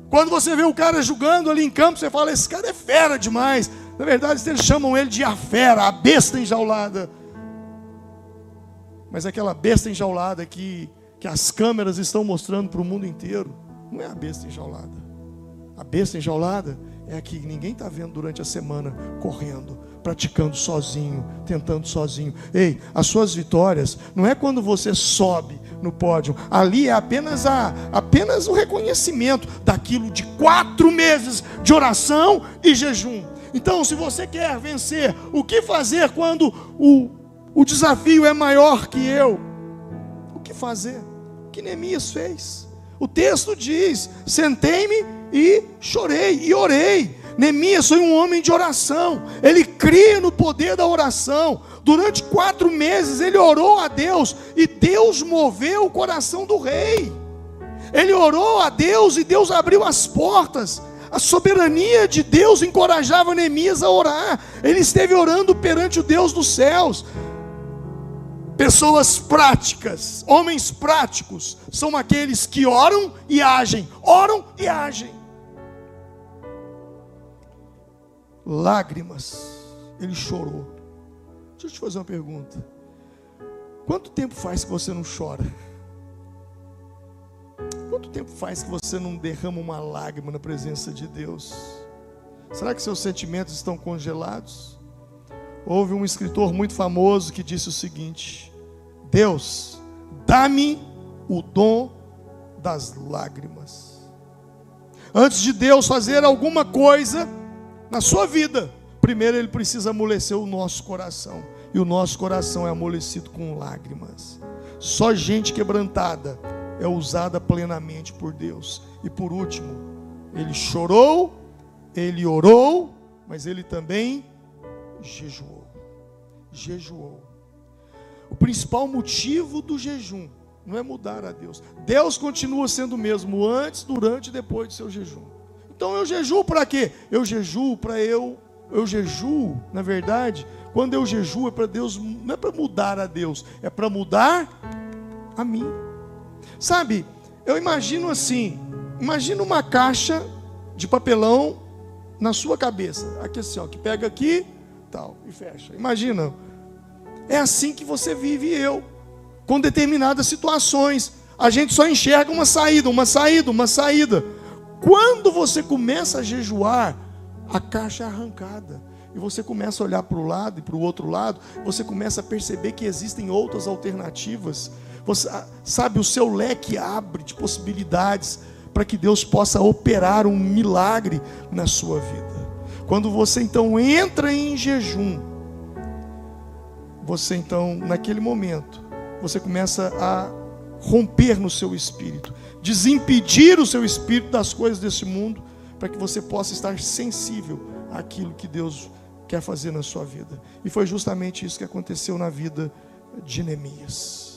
Quando você vê o cara jogando ali em campo, você fala, esse cara é fera demais. Na verdade, eles chamam ele de a fera, a besta enjaulada. Mas aquela besta enjaulada que as câmeras estão mostrando para o mundo inteiro, não é a besta enjaulada. A besta enjaulada é a que ninguém está vendo durante a semana, correndo, praticando sozinho, tentando sozinho. Ei, as suas vitórias não é quando você sobe no pódio, ali é apenas o reconhecimento daquilo de 4 meses de oração e jejum. Então, se você quer vencer, o que fazer quando o desafio é maior que eu? O que fazer? O que Neemias fez? O texto diz: sentei-me e chorei e orei. Neemias foi um homem de oração, ele cria no poder da oração. Durante 4 meses ele orou a Deus, e Deus moveu o coração do rei. Ele orou a Deus e Deus abriu as portas. A soberania de Deus encorajava Neemias a orar. Ele esteve orando perante o Deus dos céus. Pessoas práticas, homens práticos, são aqueles que oram e agem. Oram e agem. Lágrimas, ele chorou. Deixa eu te fazer uma pergunta. Quanto tempo faz que você não chora? Quanto tempo faz que você não derrama uma lágrima na presença de Deus? Será que seus sentimentos estão congelados? Houve um escritor muito famoso que disse o seguinte: Deus, dá-me o dom das lágrimas. Antes de Deus fazer alguma coisa na sua vida, primeiro Ele precisa amolecer o nosso coração. E o nosso coração é amolecido com lágrimas. Só gente quebrantada é usada plenamente por Deus. E por último, ele chorou, ele orou, mas ele também jejuou. Jejuou. O principal motivo do jejum não é mudar a Deus. Deus continua sendo o mesmo antes, durante e depois do seu jejum. Então eu jejuo para quê? Eu jejuo para eu jejuo, na verdade, quando eu jejuo é para Deus, não é para mudar a Deus, é para mudar a mim. Sabe, eu imagino assim, imagina uma caixa de papelão na sua cabeça, aqui assim, ó, que pega aqui, tal, e fecha. Imagina, é assim que você vive e eu, com determinadas situações. A gente só enxerga uma saída, uma saída, uma saída. Quando você começa a jejuar, a caixa é arrancada, e você começa a olhar para o lado e para o outro lado, você começa a perceber que existem outras alternativas. Você, sabe, o seu leque abre de possibilidades para que Deus possa operar um milagre na sua vida. Quando você então entra em jejum, você então, naquele momento, você começa a romper no seu espírito, desimpedir o seu espírito das coisas desse mundo, para que você possa estar sensível àquilo que Deus quer fazer na sua vida. E foi justamente isso que aconteceu na vida de Neemias.